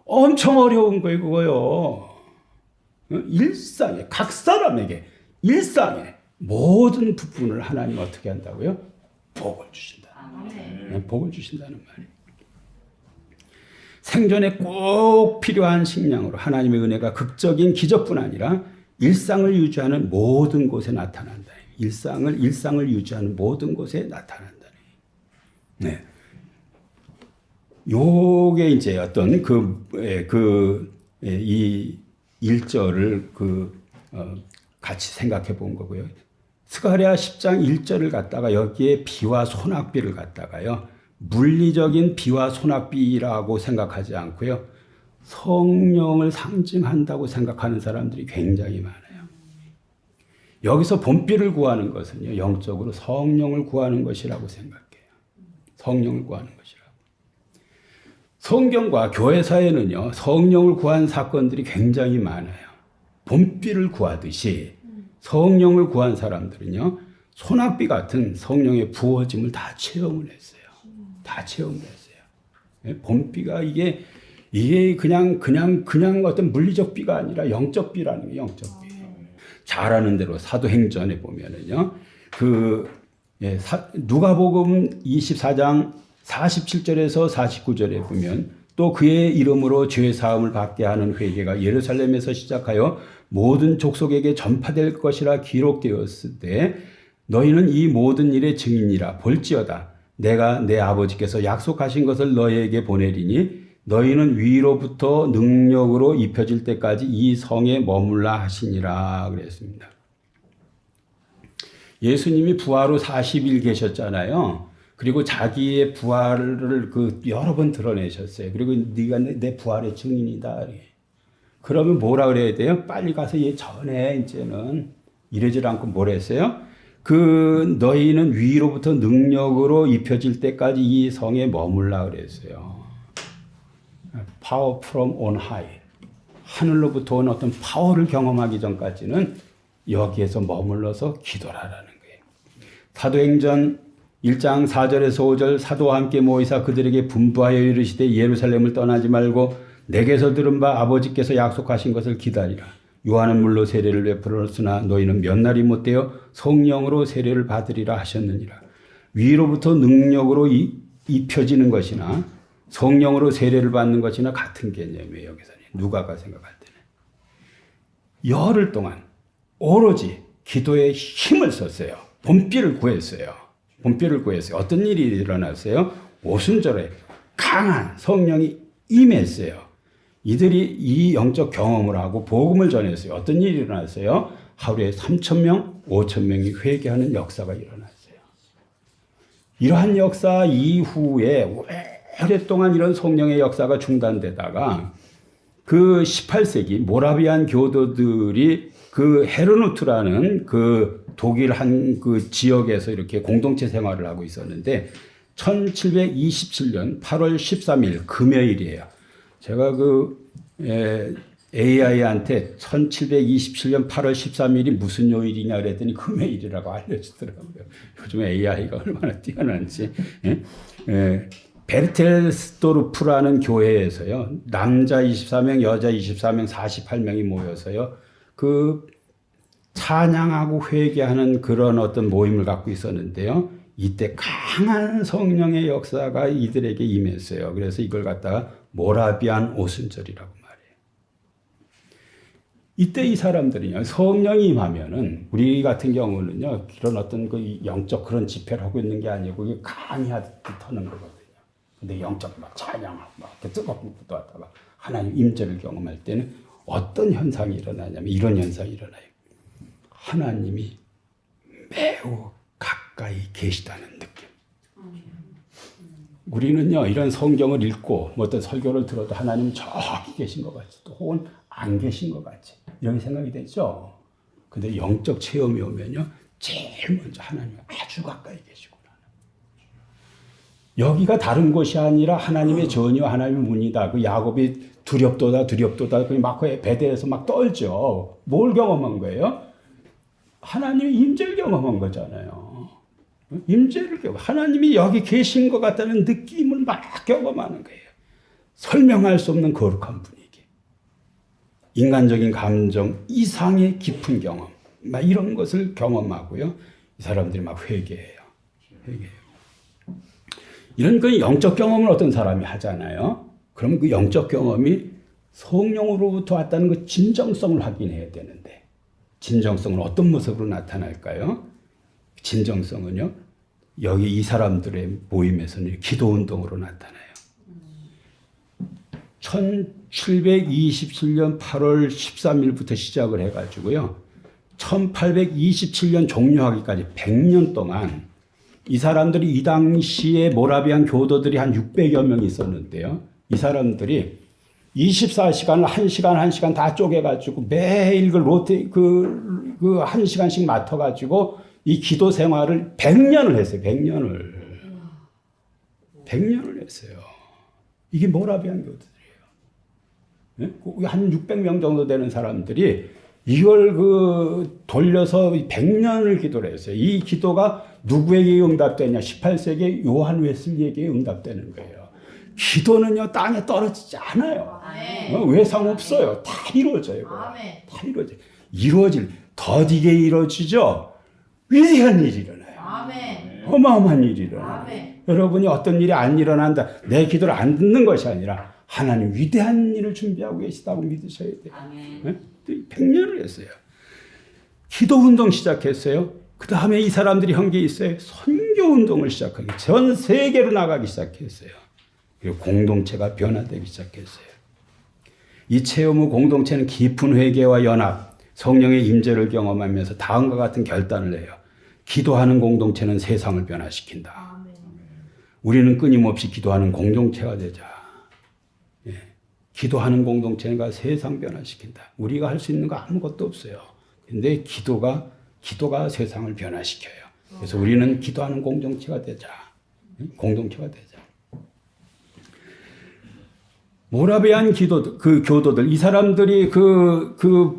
엄청 어려운 거예요, 그거요. 일상에, 각 사람에게, 일상에 모든 부분을 하나님 어떻게 한다고요? 복을 주신다. 복을 주신다는 말이에요. 생존에 꼭 필요한 식량으로 하나님의 은혜가 극적인 기적뿐 아니라 일상을 유지하는 모든 곳에 나타난다. 일상을 유지하는 모든 곳에 나타난다. 네. 요게 이제 어떤 이 1절을 같이 생각해 본 거고요. 스가랴 10장 1절을 갖다가 여기에 비와 소낙비를 갖다가요. 물리적인 비와 소낙비라고 생각하지 않고요. 성령을 상징한다고 생각하는 사람들이 굉장히 많아요. 여기서 본비를 구하는 것은요. 영적으로 성령을 구하는 것이라고 생각해요. 성령을 구하는 것이라고. 성경과 교회사에는요. 성령을 구한 사건들이 굉장히 많아요. 본비를 구하듯이 성령을 구한 사람들은요. 소낙비 같은 성령의 부어짐을 다 체험을 했어요. 다 체험을 했어요. 본비가 이게 그냥 어떤 물리적 비가 아니라 영적 비라는 게 영적 비. 잘 아는 대로 사도행전에 보면은요. 누가복음 24장 47절에서 49절에 보면 또 그의 이름으로 죄 사함을 받게 하는 회개가 예루살렘에서 시작하여 모든 족속에게 전파될 것이라 기록되었을 때 너희는 이 모든 일의 증인이라. 볼지어다 내가 내 아버지께서 약속하신 것을 너희에게 보내리니 너희는 위로부터 능력으로 입혀질 때까지 이 성에 머물라 하시니라 그랬습니다. 예수님이 부활 후 40일 계셨잖아요. 그리고 자기의 부활을 여러 번 드러내셨어요. 그리고 네가 내 부활의 증인이다. 그러면 뭐라 그래야 돼요? 빨리 가서 얘 전에 이제는 이러질 않고 뭐라 했어요? 너희는 위로부터 능력으로 입혀질 때까지 이 성에 머물라 그랬어요. Power from on high. 하늘로부터 온 어떤 파워를 경험하기 전까지는 여기에서 머물러서 기도하라는 거예요. 사도행전 1장 4절에서 5절 사도와 함께 모이사 그들에게 분부하여 이르시되 예루살렘을 떠나지 말고 내게서 들은 바 아버지께서 약속하신 것을 기다리라. 요한은 물로 세례를 베풀었으나 너희는 몇 날이 못되어 성령으로 세례를 받으리라 하셨느니라. 위로부터 능력으로 입혀지는 것이나 성령으로 세례를 받는 것이나 같은 개념이에요. 여기서는 누가가 생각할 때는 열흘 동안 오로지 기도에 힘을 썼어요. 본필을 구했어요. 어떤 일이 일어났어요? 오순절에 강한 성령이 임했어요. 이들이 이 영적 경험을 하고 복음을 전했어요. 어떤 일이 일어났어요? 하루에 3,000명, 5,000명이 회개하는 역사가 일어났어요. 이러한 역사 이후에 오랫동안 이런 성령의 역사가 중단되다가 그 18세기 모라비안 교도들이 헤르누트라는 독일 한 지역에서 이렇게 공동체 생활을 하고 있었는데 1727년 8월 13일 금요일이에요. 제가 AI한테 1727년 8월 13일이 무슨 요일이냐 그랬더니 금요일이라고 알려주더라고요. 요즘 AI가 얼마나 뛰어난지. 베르텔스도르프라는 교회에서요. 남자 24명, 여자 24명, 48명이 모여서요. 찬양하고 회개하는 그런 어떤 모임을 갖고 있었는데요. 이때 강한 성령의 역사가 이들에게 임했어요. 그래서 이걸 갖다가 모라비안 오순절이라고 말해요. 이때 이 사람들이요. 성령이 임하면은 우리 같은 경우는요. 이런 어떤 영적 그런 집회를 하고 있는 게 아니고 이게 강의하듯이 터는 거거든요. 근데 영적 막 찬양하고 막 뜨겁게 기도하다가 하나님 임재를 경험할 때는 어떤 현상이 일어나냐면 이런 현상이 일어나요. 하나님이 매우 가까이 계시다는 느낌. 우리는요, 이런 성경을 읽고 뭐 어떤 설교를 들어도 하나님 저기 계신 것 같이 또 혹은 안 계신 것 같이 이런 생각이 되죠. 근데 영적 체험이 오면요, 제일 먼저 하나님이 아주 가까이 계시구나. 여기가 다른 곳이 아니라 하나님의 전이요 하나님의 문이다. 야곱이 두렵도다. 막 베델에서 막 떨죠. 뭘 경험한 거예요? 하나님의 임재를 경험한 거잖아요. 임재를 경험. 하나님이 여기 계신 것 같다는 느낌을 막 경험하는 거예요. 설명할 수 없는 거룩한 분위기. 인간적인 감정 이상의 깊은 경험. 막 이런 것을 경험하고요. 이 사람들이 막 회개해요. 이런 영적 경험을 어떤 사람이 하잖아요. 그럼 그 영적 경험이 성령으로부터 왔다는 진정성을 확인해야 되는데 진정성은 어떤 모습으로 나타날까요? 진정성은요. 여기 이 사람들의 모임에서는 기도운동으로 나타나요. 1727년 8월 13일부터 시작을 해가지고요. 1827년 종료하기까지 100년 동안 이 사람들이 이 당시에 모라비안 교도들이 한 600여 명 있었는데요. 이 사람들이 24시간을 1시간 다 쪼개가지고 매일 한 시간씩 맡아가지고 이 기도 생활을 100년을 했어요. 100년을 했어요. 이게 모라비안 교도들이에요. 한 600명 정도 되는 사람들이 이걸 돌려서 100년을 기도를 했어요. 이 기도가 누구에게 응답되냐? 18세기 요한 웨슬리에게 응답되는 거예요. 기도는요, 땅에 떨어지지 않아요. 외상 없어요. 다 이루어져요. 다 이루어져요. 더디게 이루어지죠? 위대한 일이 일어나요. 어마어마한 일이 일어나요. 여러분이 어떤 일이 안 일어난다. 내 기도를 안 듣는 것이 아니라 하나님 위대한 일을 준비하고 계시다고 믿으셔야 돼요. 네? 100년을 했어요. 기도 운동 시작했어요. 그 다음에 이 사람들이 한 게 있어요. 선교 운동을 시작하기. 전 세계로 나가기 시작했어요. 그리고 공동체가 변화되기 시작했어요. 이 체험 후 공동체는 깊은 회개와 연합, 성령의 임재를 경험하면서 다음과 같은 결단을 해요. 기도하는 공동체는 세상을 변화시킨다. 우리는 끊임없이 기도하는 공동체가 되자. 예. 기도하는 공동체가 세상 변화시킨다. 우리가 할 수 있는 거 아무것도 없어요. 근데 기도가 세상을 변화시켜요. 그래서 우리는 기도하는 공동체가 되자. 공동체가 되자. 모라비안 교도들, 이 사람들이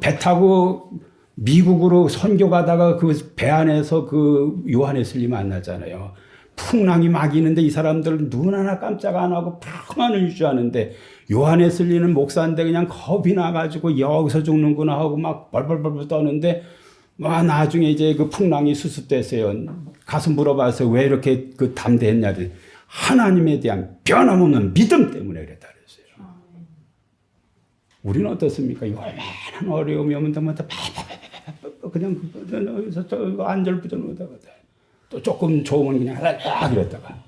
배 타고 미국으로 선교 가다가 그 배 안에서 그 요한웨슬리 만나잖아요. 풍랑이 막 이는데 이 사람들은 눈 하나 깜짝 안 하고 평안을 유지하는데 요한웨슬리는 목사인데 그냥 겁이 나가지고 여기서 죽는구나 하고 막 벌벌벌 떠는데 막 나중에 이제 그 풍랑이 수습됐어요. 가서 물어봤어요. 왜 이렇게 그 담대했냐. 하나님에 대한 변함없는 믿음 때문에 그랬다 그랬어요. 우리는 어떻습니까? 얼마나 어려움이 오면 그냥 안절부절하다가 또 조금 좋으면 그냥 그랬다가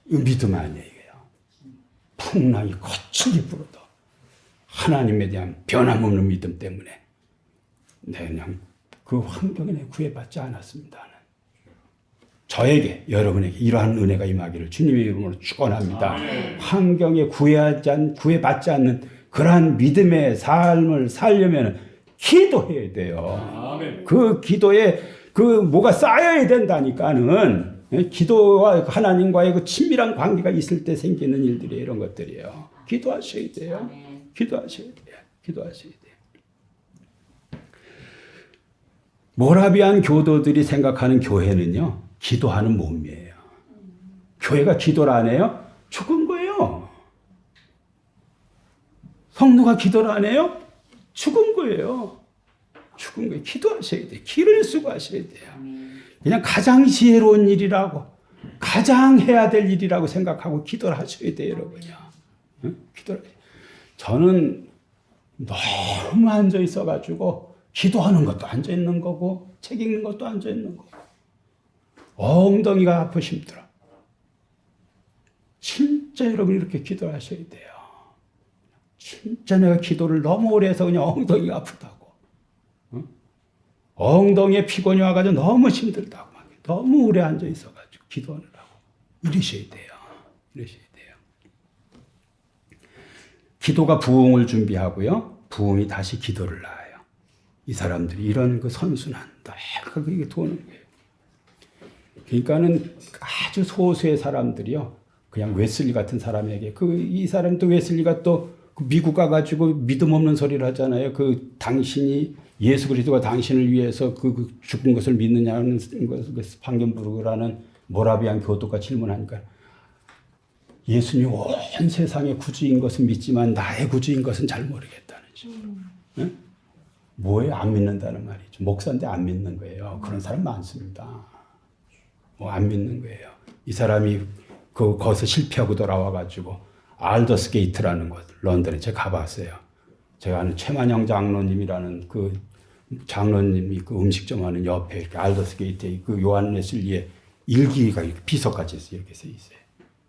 이거 믿음 아니에요. 풍랑이 거칠게 불어도 하나님에 대한 변함없는 믿음 때문에 그냥 그 환경에 구애받지 않았습니다. 저에게 여러분에게 이러한 은혜가 임하기를 주님의 이름으로 축원합니다. 환경에 구애받지 않는 그러한 믿음의 삶을 살려면 기도해야 돼요. 그 기도에 뭐가 쌓여야 된다니까는 기도와 하나님과의 그 친밀한 관계가 있을 때 생기는 일들이 이런 것들이에요. 기도하셔야 돼요. 기도하셔야 돼요. 기도하셔야 돼요. 모라비안 교도들이 생각하는 교회는요, 기도하는 몸이에요. 교회가 기도를 안 해요? 죽은 거예요. 성도가 기도를 안 해요? 죽은 거예요. 죽은 거예요. 기도하셔야 돼요. 기를 쓰고 하셔야 돼요. 그냥 가장 지혜로운 일이라고, 가장 해야 될 일이라고 생각하고 기도를 하셔야 돼요, 여러분요. 응? 기도를. 저는 너무 앉아 있어가지고 기도하는 것도 앉아 있는 거고 책 읽는 것도 앉아 있는 거고 엉덩이가 아프시 힘들어. 진짜 여러분 이렇게 기도하셔야 돼요. 진짜 내가 기도를 너무 오래 해서 그냥 엉덩이가 아프다고. 응? 엉덩이에 피곤이 와가지고 너무 힘들다고. 너무 오래 앉아 있어가지고 기도하느라고. 이러셔야 돼요. 이러셔야 돼요. 기도가 부흥을 준비하고요. 부흥이 다시 기도를 낳아요. 이 사람들이 이런 그 선순환, 이게 도는 거예요. 그러니까는 아주 소수의 사람들이요. 그냥 웨슬리 같은 사람에게, 이 사람도 웨슬리가 또 미국 가가지고 믿음 없는 소리를 하잖아요. 당신이 예수 그리스도가 당신을 위해서 죽은 것을 믿느냐는 것을 판견부르라는 모라비안 교도가 질문하니까 예수님이 온 세상의 구주인 것은 믿지만 나의 구주인 것은 잘 모르겠다는 식으로. 네? 뭐예요? 안 믿는다는 말이죠. 목사인데 안 믿는 거예요. 그런 사람 많습니다. 안 믿는 거예요. 이 사람이 거기서 실패하고 돌아와가지고 알더스 게이트라는 곳, 런던에 제가 가봤어요. 제가 아는 최만영 장로님이라는 장로님이 음식점 하는 옆에 이렇게 알더스 게이트에 요한 웨슬리의 일기가 이렇게 비석같이 이렇게 써 있어요.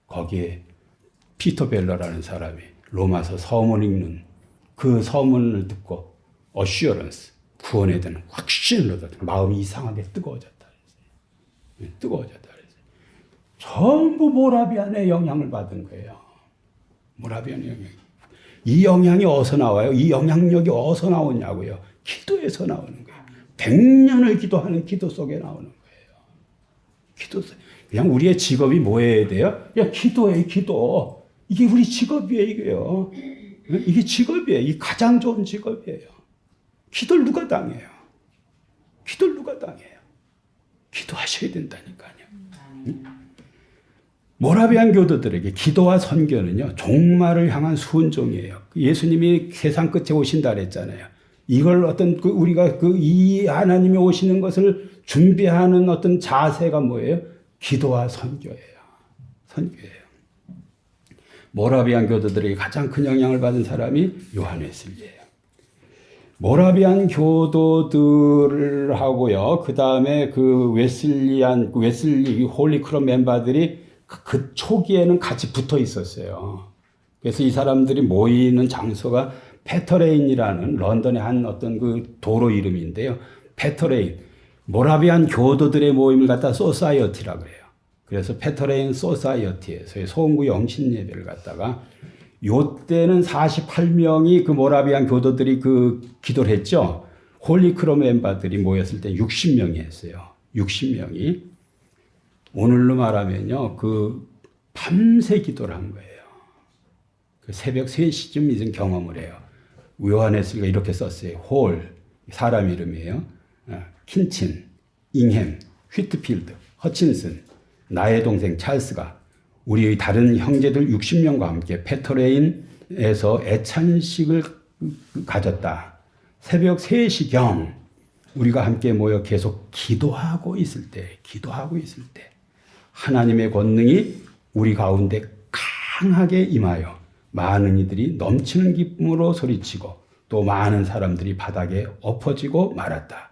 거기에 피터 벨러라는 사람이 로마서 서문 읽는 그 서문을 듣고 어슈어런스, 구원에 대한 확신을 얻었다. 마음이 이상하게 뜨거워졌다. 뜨거워졌다. 전부 모라비안의 영향을 받은 거예요. 모라비안의 영향. 이 영향이 어디서 나와요? 이 영향력이 어디서 나오냐고요? 기도에서 나오는 거예요. 100년을 기도하는 기도 속에 나오는 거예요. 기도 속. 그냥 우리의 직업이 뭐여야 돼요? 야, 기도해, 기도. 이게 우리 직업이에요, 이게요. 이게 직업이에요. 이 가장 좋은 직업이에요. 기도를 누가 당해요? 기도를 누가 당해요? 기도하셔야 된다니까요. 모라비안 교도들에게 기도와 선교는요, 종말을 향한 순종이에요. 예수님이 세상 끝에 오신다 그랬잖아요. 이걸 우리가 이 하나님이 오시는 것을 준비하는 어떤 자세가 뭐예요? 기도와 선교예요. 선교예요. 모라비안 교도들에게 가장 큰 영향을 받은 사람이 요한 웨슬리예요. 모라비안 교도들하고요. 그 다음에 그 웨슬리 홀리크롭 멤버들이 그 초기에는 같이 붙어 있었어요. 그래서 이 사람들이 모이는 장소가 페터레인이라는 런던의 한 어떤 그 도로 이름인데요. 페터레인. 모라비안 교도들의 모임을 갖다 소사이어티라고 그래요. 그래서 페터레인 소사이어티에서 소음구 영신 예배를 갖다가 요때는 48명이 그 모라비안 교도들이 그 기도를 했죠. 홀리크롭 멤버들이 모였을 때 60명이 했어요. 60명이. 오늘로 말하면요. 그 밤새 기도를 한 거예요. 그 새벽 3시쯤 이제 경험을 해요. 요한 웨슬리가 이렇게 썼어요. 홀, 사람 이름이에요. 킨친, 잉햄, 휘트필드, 허친슨, 나의 동생 찰스가 우리의 다른 형제들 60명과 함께 페터레인에서 애찬식을 가졌다. 새벽 3시경 우리가 함께 모여 계속 기도하고 있을 때 하나님의 권능이 우리 가운데 강하게 임하여 많은 이들이 넘치는 기쁨으로 소리치고 또 많은 사람들이 바닥에 엎어지고 말았다.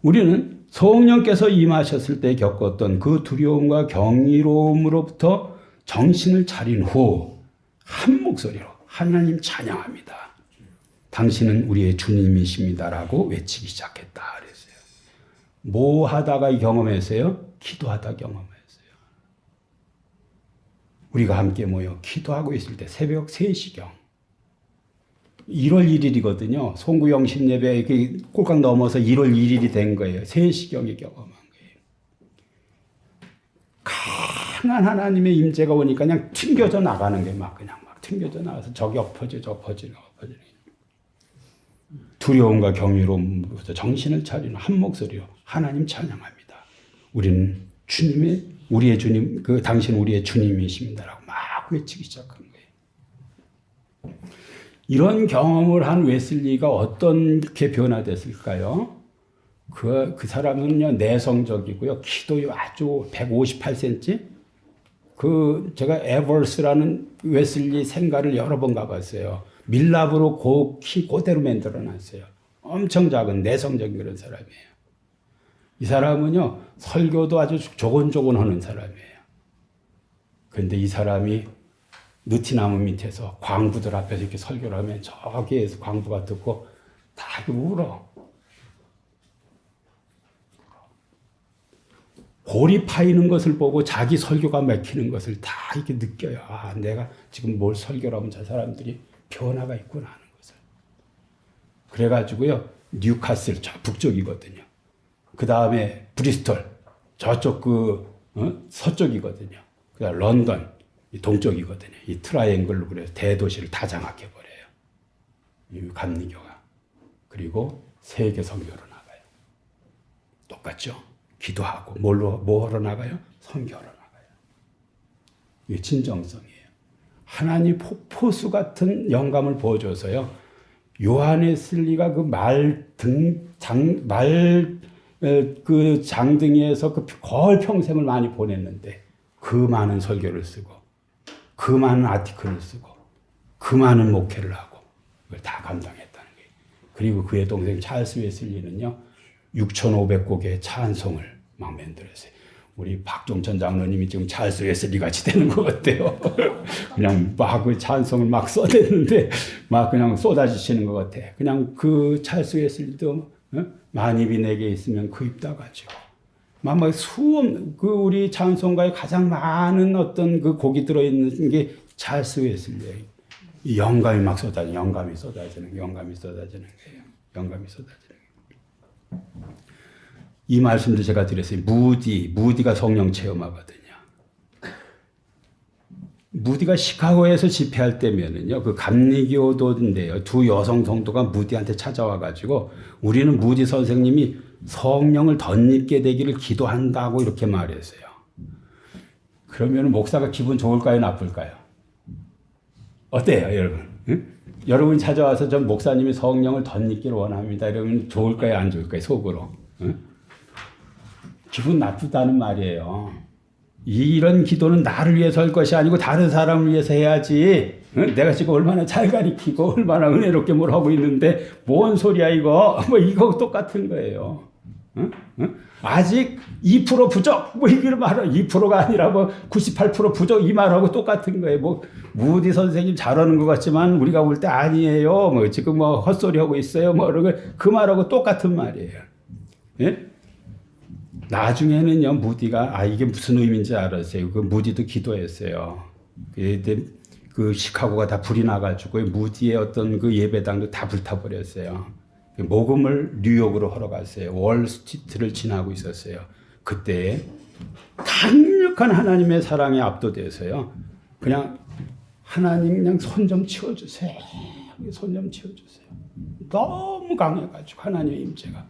우리는 성령께서 임하셨을 때 겪었던 그 두려움과 경이로움으로부터 정신을 차린 후 한 목소리로 하나님 찬양합니다. 당신은 우리의 주님이십니다라고 외치기 시작했다 그랬어요. 뭐 하다가 경험했어요? 기도하다 경험했어요. 우리가 함께 모여 기도하고 있을 때 새벽 3시경 1월 1일이거든요. 송구영신 예배 꼴깍 넘어서 1월 1일이 된 거예요. 3시경에 경험한 거예요. 강한 하나님의 임재가 오니까 그냥 튕겨져 나가는 게 막 튕겨져 나가서 저기 엎어져 두려움과 경이로움부터 정신을 차리는 한 목소리로 하나님 찬양합니다. 우리는 우리의 주님, 당신 우리의 주님이십니다라고 막 외치기 시작한 거예요. 이런 경험을 한 웨슬리가 어떻게 변화됐을까요? 그 사람은요, 내성적이고요, 키도 아주 158cm? 제가 에버스라는 웨슬리 생가를 여러 번 가봤어요. 밀랍으로 키 그대로 만들어 놨어요. 엄청 작은 내성적인 그런 사람이에요. 이 사람은요, 설교도 아주 조곤조곤 하는 사람이에요. 그런데 이 사람이 느티나무 밑에서 광부들 앞에서 이렇게 설교를 하면 저기에서 광부가 듣고 다 울어. 골이 파이는 것을 보고 자기 설교가 막히는 것을 다 이렇게 느껴요. 아, 내가 지금 뭘 설교를 하면 저 사람들이 변화가 있구나 하는 것을. 그래가지고요, 뉴카슬, 저 북쪽이거든요. 그 다음에 브리스톨, 저쪽 서쪽이거든요. 그 다음 런던, 동쪽이거든요. 이 트라이앵글로 그래서 대도시를 다 장악해버려요. 이 감리교가. 그리고 세계 선교로 나가요. 똑같죠? 기도하고 뭐 하러 나가요? 선교하러 나가요. 이게 진정성이에요. 하나님 폭포수 같은 영감을 부어줘서요. 요한 웨슬리가 그 장등이에서 거의 평생을 많이 보냈는데 그 많은 설교를 쓰고 그 많은 아티클을 쓰고 그 많은 목회를 하고 그걸 다 감당했다는 거예요. 그리고 그의 동생 찰스 웨슬리는요. 6,500곡의 찬송을 막 만들었어요. 우리 박종천 장로님이 지금 찰스 웨슬리 같이 되는 것 같아요. 그냥 막 그 찬송을 막 써대는데 막 그냥 쏟아지시는 것 같아. 그냥 그 찰스 웨슬리도 만입이 내게 있으면 그 입 닫아지고 막 우리 찬송가에 가장 많은 어떤 그 곡이 들어있는 게 찰스 웨슬리예요. 이 영감이 막 영감이 쏟아지는 거예요. 이 말씀도 제가 드렸어요. 무디가 성령 체험하거든요. 무디가 시카고에서 집회할 때면은요, 그 감리교도인데요. 두 여성 성도가 무디한테 찾아와가지고 우리는 무디 선생님이 성령을 덧입게 되기를 기도한다고 이렇게 말했어요. 그러면 목사가 기분 좋을까요, 나쁠까요? 어때요, 여러분? 응? 여러분이 찾아와서 전 목사님이 성령을 덧입기를 원합니다. 이러면 좋을까요, 안 좋을까요, 속으로? 응? 기분 나쁘다는 말이에요. 이런 기도는 나를 위해서 할 것이 아니고 다른 사람을 위해서 해야지. 내가 지금 얼마나 잘 가리키고 얼마나 은혜롭게 뭘 하고 있는데 뭔 소리야 이거. 뭐 이거 똑같은 거예요. 아직 2% 부족 뭐 이걸 말하 2%가 아니라 뭐 98% 부족 이 말하고 똑같은 거예요. 뭐 무디 선생님 잘하는 것 같지만 우리가 볼 때 아니에요. 뭐 지금 뭐 헛소리 하고 있어요. 뭐 이러고 그 말하고 똑같은 말이에요. 예? 나중에는요 무디가 이게 무슨 의미인지 알았어요. 그 무디도 기도했어요. 그 시카고가 다 불이 나가지고 무디의 어떤 그 예배당도 다 불타버렸어요. 모금을 뉴욕으로 하러 갔어요. 월스트리트를 지나고 있었어요. 그때 강력한 하나님의 사랑에 압도돼서요. 그냥 하나님 그냥 손 좀 치워주세요. 손 좀 치워주세요. 너무 강해가지고 하나님의 임재가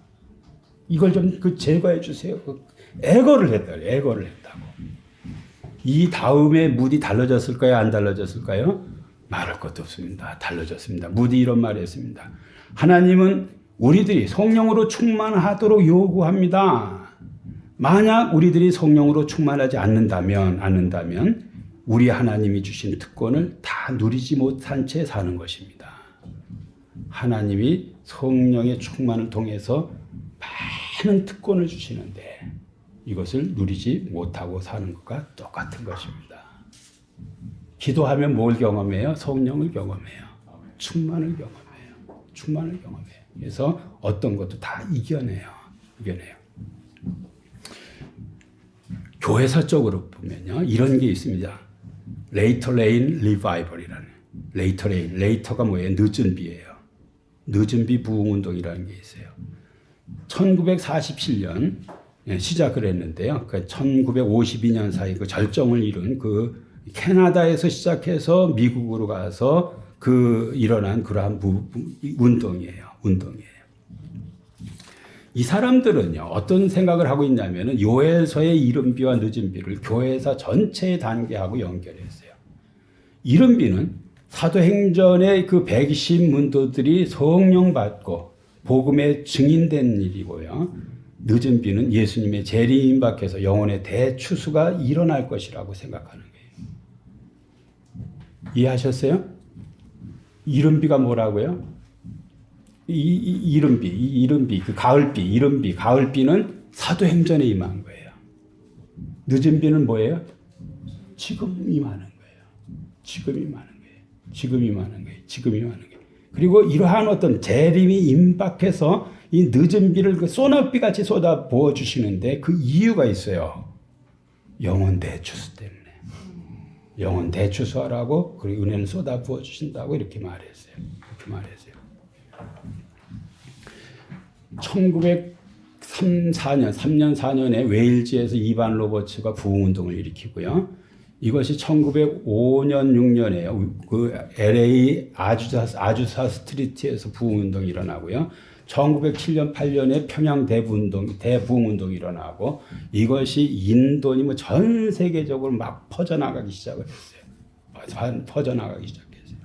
이걸 좀 제거해 주세요. 애거를 했다고. 애거를 했다고. 이 다음에 무디 달라졌을까요? 안 달라졌을까요? 말할 것도 없습니다. 달라졌습니다. 무디 이런 말을 했습니다. 하나님은 우리들이 성령으로 충만하도록 요구합니다. 만약 우리들이 성령으로 충만하지 않는다면 우리 하나님이 주신 특권을 다 누리지 못한 채 사는 것입니다. 하나님이 성령의 충만을 통해서 많은 특권을 주시는데 이것을 누리지 못하고 사는 것과 똑같은 것입니다. 기도하면 뭘 경험해요? 성령을 경험해요. 충만을 경험해요. 충만을 경험해요. 그래서 어떤 것도 다 이겨내요. 교회사적으로 보면요. 이런 게 있습니다. Later Rain Revival이라는. Later Rain. Later가 뭐예요? 늦은 비예요. 늦은 비 부흥운동이라는 게 있어요. 1947년 시작을 했는데요. 1952년 사이 그 절정을 이룬 그 캐나다에서 시작해서 미국으로 가서 일어난 그러한 운동이에요. 이 사람들은요, 어떤 생각을 하고 있냐면은 요엘서의 이른 비와 늦은 비를 교회사 전체에 단계하고 연결했어요. 이른 비는 사도행전의 그 120 문도들이 성령 받고 복음에 증인된 일이고요. 늦은 비는 예수님의 재림 밖에서 영혼의 대추수가 일어날 것이라고 생각하는 거예요. 이해하셨어요? 이른 비가 뭐라고요? 이른 비, 그 가을비, 이른 비, 가을비는 사도행전에 임한 거예요. 늦은 비는 뭐예요? 지금 임하는 거예요. 지금 임하는 거예요. 그리고 이러한 어떤 재림이 임박해서 이 늦은 비를 그 소낙비 같이 쏟아 부어 주시는데 그 이유가 있어요. 영혼 대추수 때문에. 영혼 대추수하라고 그리고 은혜를 쏟아 부어 주신다고 이렇게 말했어요. 3년 4년에 웨일즈에서 이반 로버츠가 부흥운동을 일으키고요. 이것이 1905년 6년에 그 LA 아주사 스트리트에서 부흥운동이 일어나고요. 1907년 8년에 평양 대부흥운동이 일어나고 이것이 인도니 뭐 전 세계적으로 막 퍼져나가기 시작을 했어요. 퍼져나가기 시작했어요.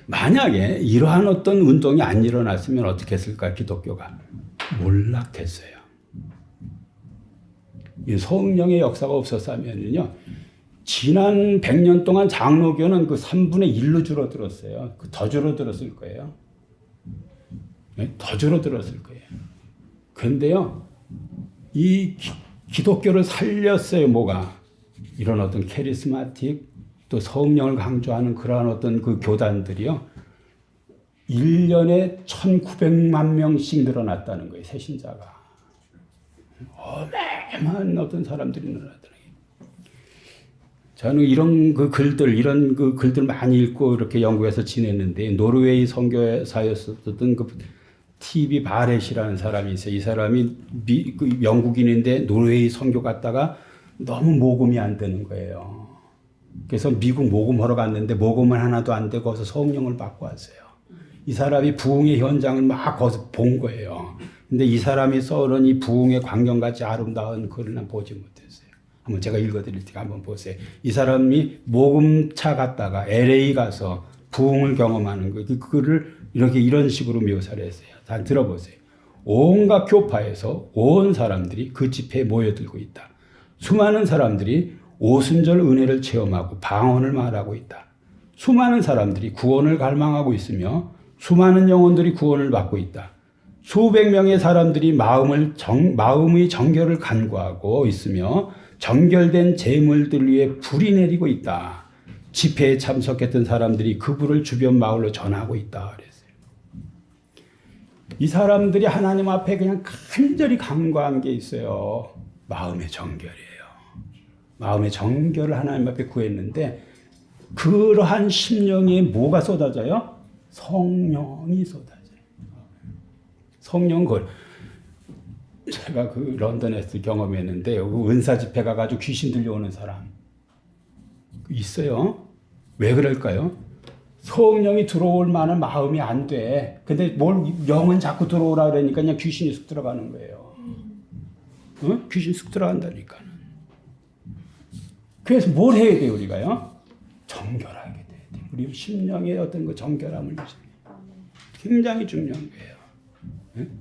만약에 이러한 어떤 운동이 안 일어났으면 어떻게 했을까? 기독교가 몰락했어요. 이 성령의 역사가 없었다면요, 지난 100년 동안 장로교는 그 3분의 1로 줄어들었어요. 더 줄어들었을 거예요. 더 줄어들었을 거예요. 그런데요, 이 기독교를 살렸어요. 뭐가? 이런 어떤 캐리스마틱 또 성령을 강조하는 그러한 어떤 그 교단들이요, 1년에 1,900만 명씩 늘어났다는 거예요. 새신자가. 어마어마한 어떤 사람들이 늘어나더라고요. 저는 이런 그 글들 많이 읽고 이렇게 영국에서 지냈는데, 노르웨이 선교사였었던 그 TV 바렛이라는 사람이 있어요. 이 사람이 영국인인데 노르웨이 선교 갔다가 너무 모금이 안 되는 거예요. 그래서 미국 모금하러 갔는데 모금은 하나도 안 되고 거기서 성령을 받고 왔어요. 이 사람이 부흥의 현장을 막 거기서 본 거예요. 근데 이 사람이 써놓은 이 부흥의 광경같이 아름다운 글을 난 보지 못했어요. 한번 제가 읽어드릴 테니까 한번 보세요. 이 사람이 모금차 갔다가 LA 가서 부흥을 경험하는 거, 그 글을 이런 식으로 묘사를 했어요. 다 들어보세요. 온갖 교파에서 온 사람들이 그 집회에 모여들고 있다. 수많은 사람들이 오순절 은혜를 체험하고 방언을 말하고 있다. 수많은 사람들이 구원을 갈망하고 있으며 수많은 영혼들이 구원을 받고 있다. 수백 명의 사람들이 마음의 정결을 간구하고 있으며 정결된 제물들 위에 불이 내리고 있다. 집회에 참석했던 사람들이 그 불을 주변 마을로 전하고 있다. 그랬어요. 이 사람들이 하나님 앞에 그냥 간절히 간구한 게 있어요. 마음의 정결이에요. 마음의 정결을 하나님 앞에 구했는데 그러한 심령에 뭐가 쏟아져요? 성령이 쏟아져요. 성령 제가 그 런던에서 경험했는데 여기 은사 집회 가가지고 귀신 들려오는 사람 있어요. 왜 그럴까요? 성령이 들어올 만한 마음이 안 돼. 근데 영은 자꾸 들어오라 그러니까 그냥 귀신이 쑥 들어가는 거예요. 어? 귀신 쑥 들어간다니까. 그래서 뭘 해야 돼요, 우리가요? 정결하게 돼야 돼요. 우리 심령의 어떤 그 정결함을 굉장히 중요한 거예요.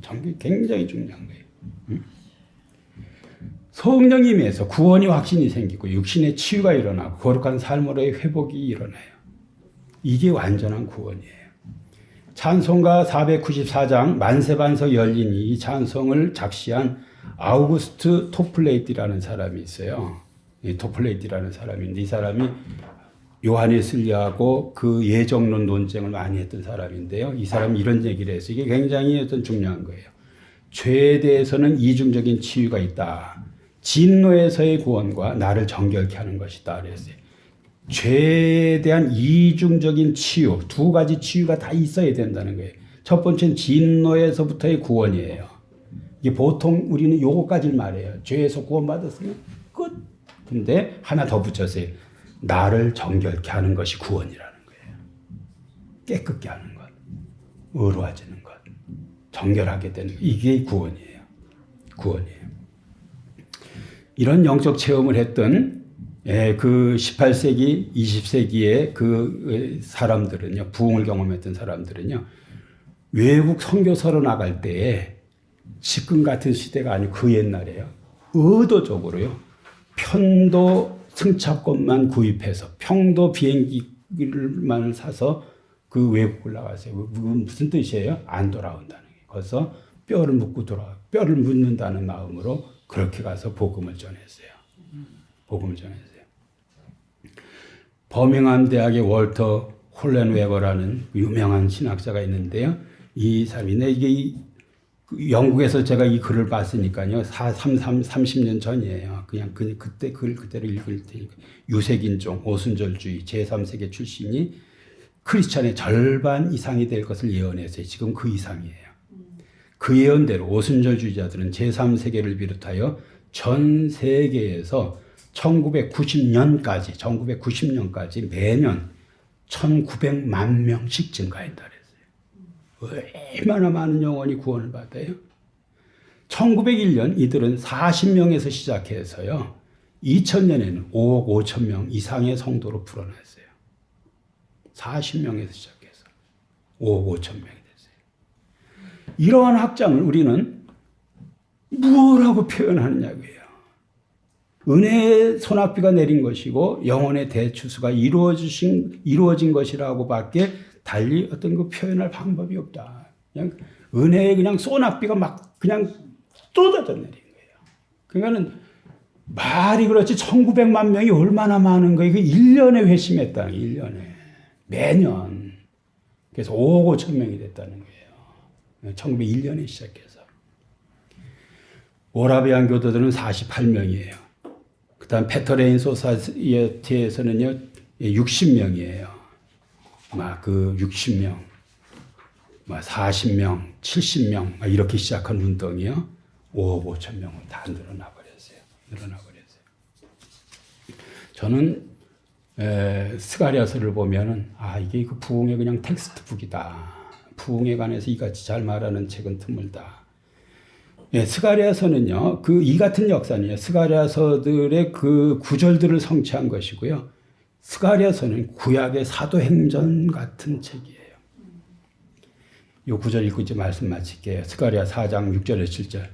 정결 굉장히 중요한 거예요. 성령이 임해서 구원이 확신이 생기고 육신의 치유가 일어나고 거룩한 삶으로의 회복이 일어나요. 이게 완전한 구원이에요. 찬송가 494장 만세반석 열리니 이 찬송을 작시한 아우구스트 토플레이티라는 사람이 있어요. 이 토플레이티라는 사람인데 이 사람이 요하네슬리하고 그 예정론 논쟁을 많이 했던 사람인데요. 이 사람이 이런 얘기를 해서 이게 굉장히 어떤 중요한 거예요. 죄에 대해서는 이중적인 치유가 있다. 진노에서의 구원과 나를 정결케 하는 것이다. 그랬어요. 죄에 대한 이중적인 치유, 두 가지 치유가 다 있어야 된다는 거예요. 첫 번째는 진노에서부터의 구원이에요. 이게 보통 우리는 요거까지 말해요. 죄에서 구원받았으면 끝. 근데 하나 더 붙였어요. 나를 정결케 하는 것이 구원이라는 거예요. 깨끗게 하는 것, 의로워지는 것, 정결하게 되는 것. 이게 구원이에요. 구원이에요. 이런 영적 체험을 했던 그 18세기, 20세기의 그 사람들은요, 부흥을 경험했던 사람들은요, 외국 선교사로 나갈 때에 지금 같은 시대가 아니고 그 옛날에요. 의도적으로요, 편도 승차권만 구입해서 평도 비행기만 사서 그 외국을 나갔어요. 무슨 뜻이에요? 안 돌아온다는 게. 거기서 뼈를 묻는다는 마음으로 그렇게 가서 복음을 전했어요. 복음을 전했어요. 버밍엄 대학의 월터 홀렌웨거라는 유명한 신학자가 있는데요. 이 사람이 이게 영국에서 제가 이 글을 봤으니까요. 30년 전이에요. 그냥 그때 글 그대로 읽을 테니까. 유색인종, 오순절주의, 제3세계 출신이 크리스찬의 절반 이상이 될 것을 예언했어요. 지금 그 이상이에요. 그 예언대로 오순절주의자들은 제3세계를 비롯하여 전 세계에서 1990년까지 매년 1900만 명씩 증가했다 그랬어요. 얼마나 많은 영혼이 구원을 받아요? 1901년 이들은 40명에서 시작해서요. 2000년에는 5억 5천 명 이상의 성도로 불어났어요. 40명에서 시작해서 5억 5천 명이 됐어요. 이러한 확장을 우리는 무엇라고 표현하느냐고요. 은혜의 소낙비가 내린 것이고 영혼의 대추수가 이루어진 것이라고 밖에 달리 어떤 그 표현할 방법이 없다. 그냥 은혜의 그냥 소낙비가 막 그냥 쏟아져 내린 거예요. 그러니까는 말이 그렇지 1900만 명이 얼마나 많은 거예요. 그 1년에 회심했다는 거예요. 1년에. 매년. 그래서 5억 5천 명이 됐다는 거예요. 1901년에 시작해서. 모라비안 교도들은 48명이에요. 그 다음 페터레인 소사이어티에서는요, 60명이에요. 막 그 60명, 막 40명, 70명, 막 이렇게 시작한 운동이요. 5억 5천 명을 다 늘어나 버렸어요. 저는 스가랴서를 보면은 이게 그 부흥의 그냥 텍스트북이다. 부흥에 관해서 이같이 잘 말하는 책은 드물다. 스가랴서는요, 이 같은 역사는요, 스가랴서들의 그 구절들을 성취한 것이고요. 스가랴서는 구약의 사도행전 같은 책이에요. 이 구절 읽고 이제 말씀 마칠게요. 스가랴 4장 6절에 7절.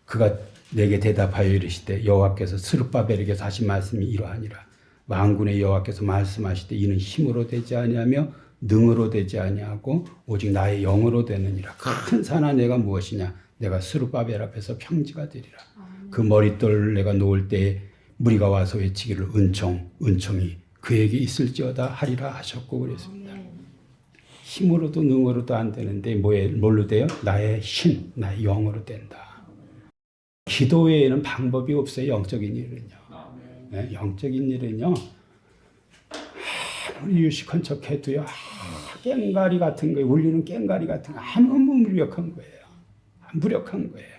그가 내게 대답하여 이르시되 여호와께서 스룹바벨에게서 하신 말씀이 이러하니라. 만군의 여호와께서 말씀하시되 이는 힘으로 되지 아니하며 능으로 되지 아니하고 오직 나의 영으로 되느니라. 큰 산하 내가 무엇이냐? 내가 스룹바벨 앞에서 평지가 되리라. 그 머릿돌을 내가 놓을 때에 무리가 와서 외치기를 은총이 그에게 있을지어다 하리라 하셨고 그랬습니다. 힘으로도 능으로도 안 되는데 뭘로 돼요? 나의 신, 나의 영으로 된다. 기도 외에는 방법이 없어요. 영적인 일은요. 네, 영적인 일은요. 아무리 유식한 척 해도요. 깽가리 같은 거에 울리는 깽가리 같은 거 아무 무력한 거예요. 무력한 거예요.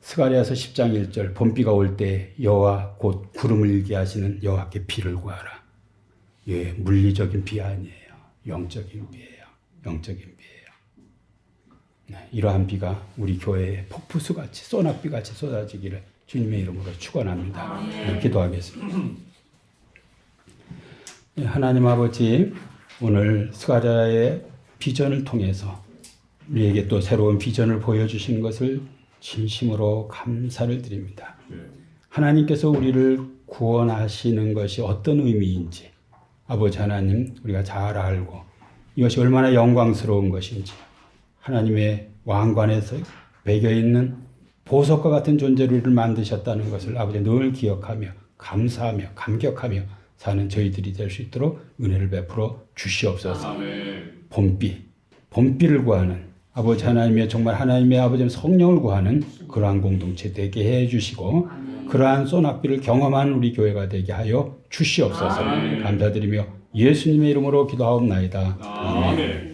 스가랴서 10장 1절 봄비가 올 때 여호와 곧 구름을 일게 하시는 여호와께 비를 구하라. 예, 물리적인 비 아니에요. 영적인 비예요. 영적인 비예요. 네, 이러한 비가 우리 교회에 폭포수같이 소낙비같이 쏟아지기를 주님의 이름으로 축원합니다. 네, 기도하겠습니다. 네, 하나님 아버지 오늘 스가랴의 비전을 통해서 우리에게 또 새로운 비전을 보여주시는 것을 진심으로 감사를 드립니다. 하나님께서 우리를 구원하시는 것이 어떤 의미인지 아버지 하나님 우리가 잘 알고 이것이 얼마나 영광스러운 것인지 하나님의 왕관에서 배겨있는 보석과 같은 존재로 우리를 만드셨다는 것을 아버지 늘 기억하며 감사하며 감격하며 사는 저희들이 될 수 있도록 은혜를 베풀어 주시옵소서. 봄비를 구하는 아버지 하나님의 정말 하나님의 아버지 성령을 구하는 그러한 공동체 되게 해주시고 그러한 소낙비를 경험한 우리 교회가 되게 하여 주시옵소서. 감사드리며 예수님의 이름으로 기도하옵나이다. 아멘.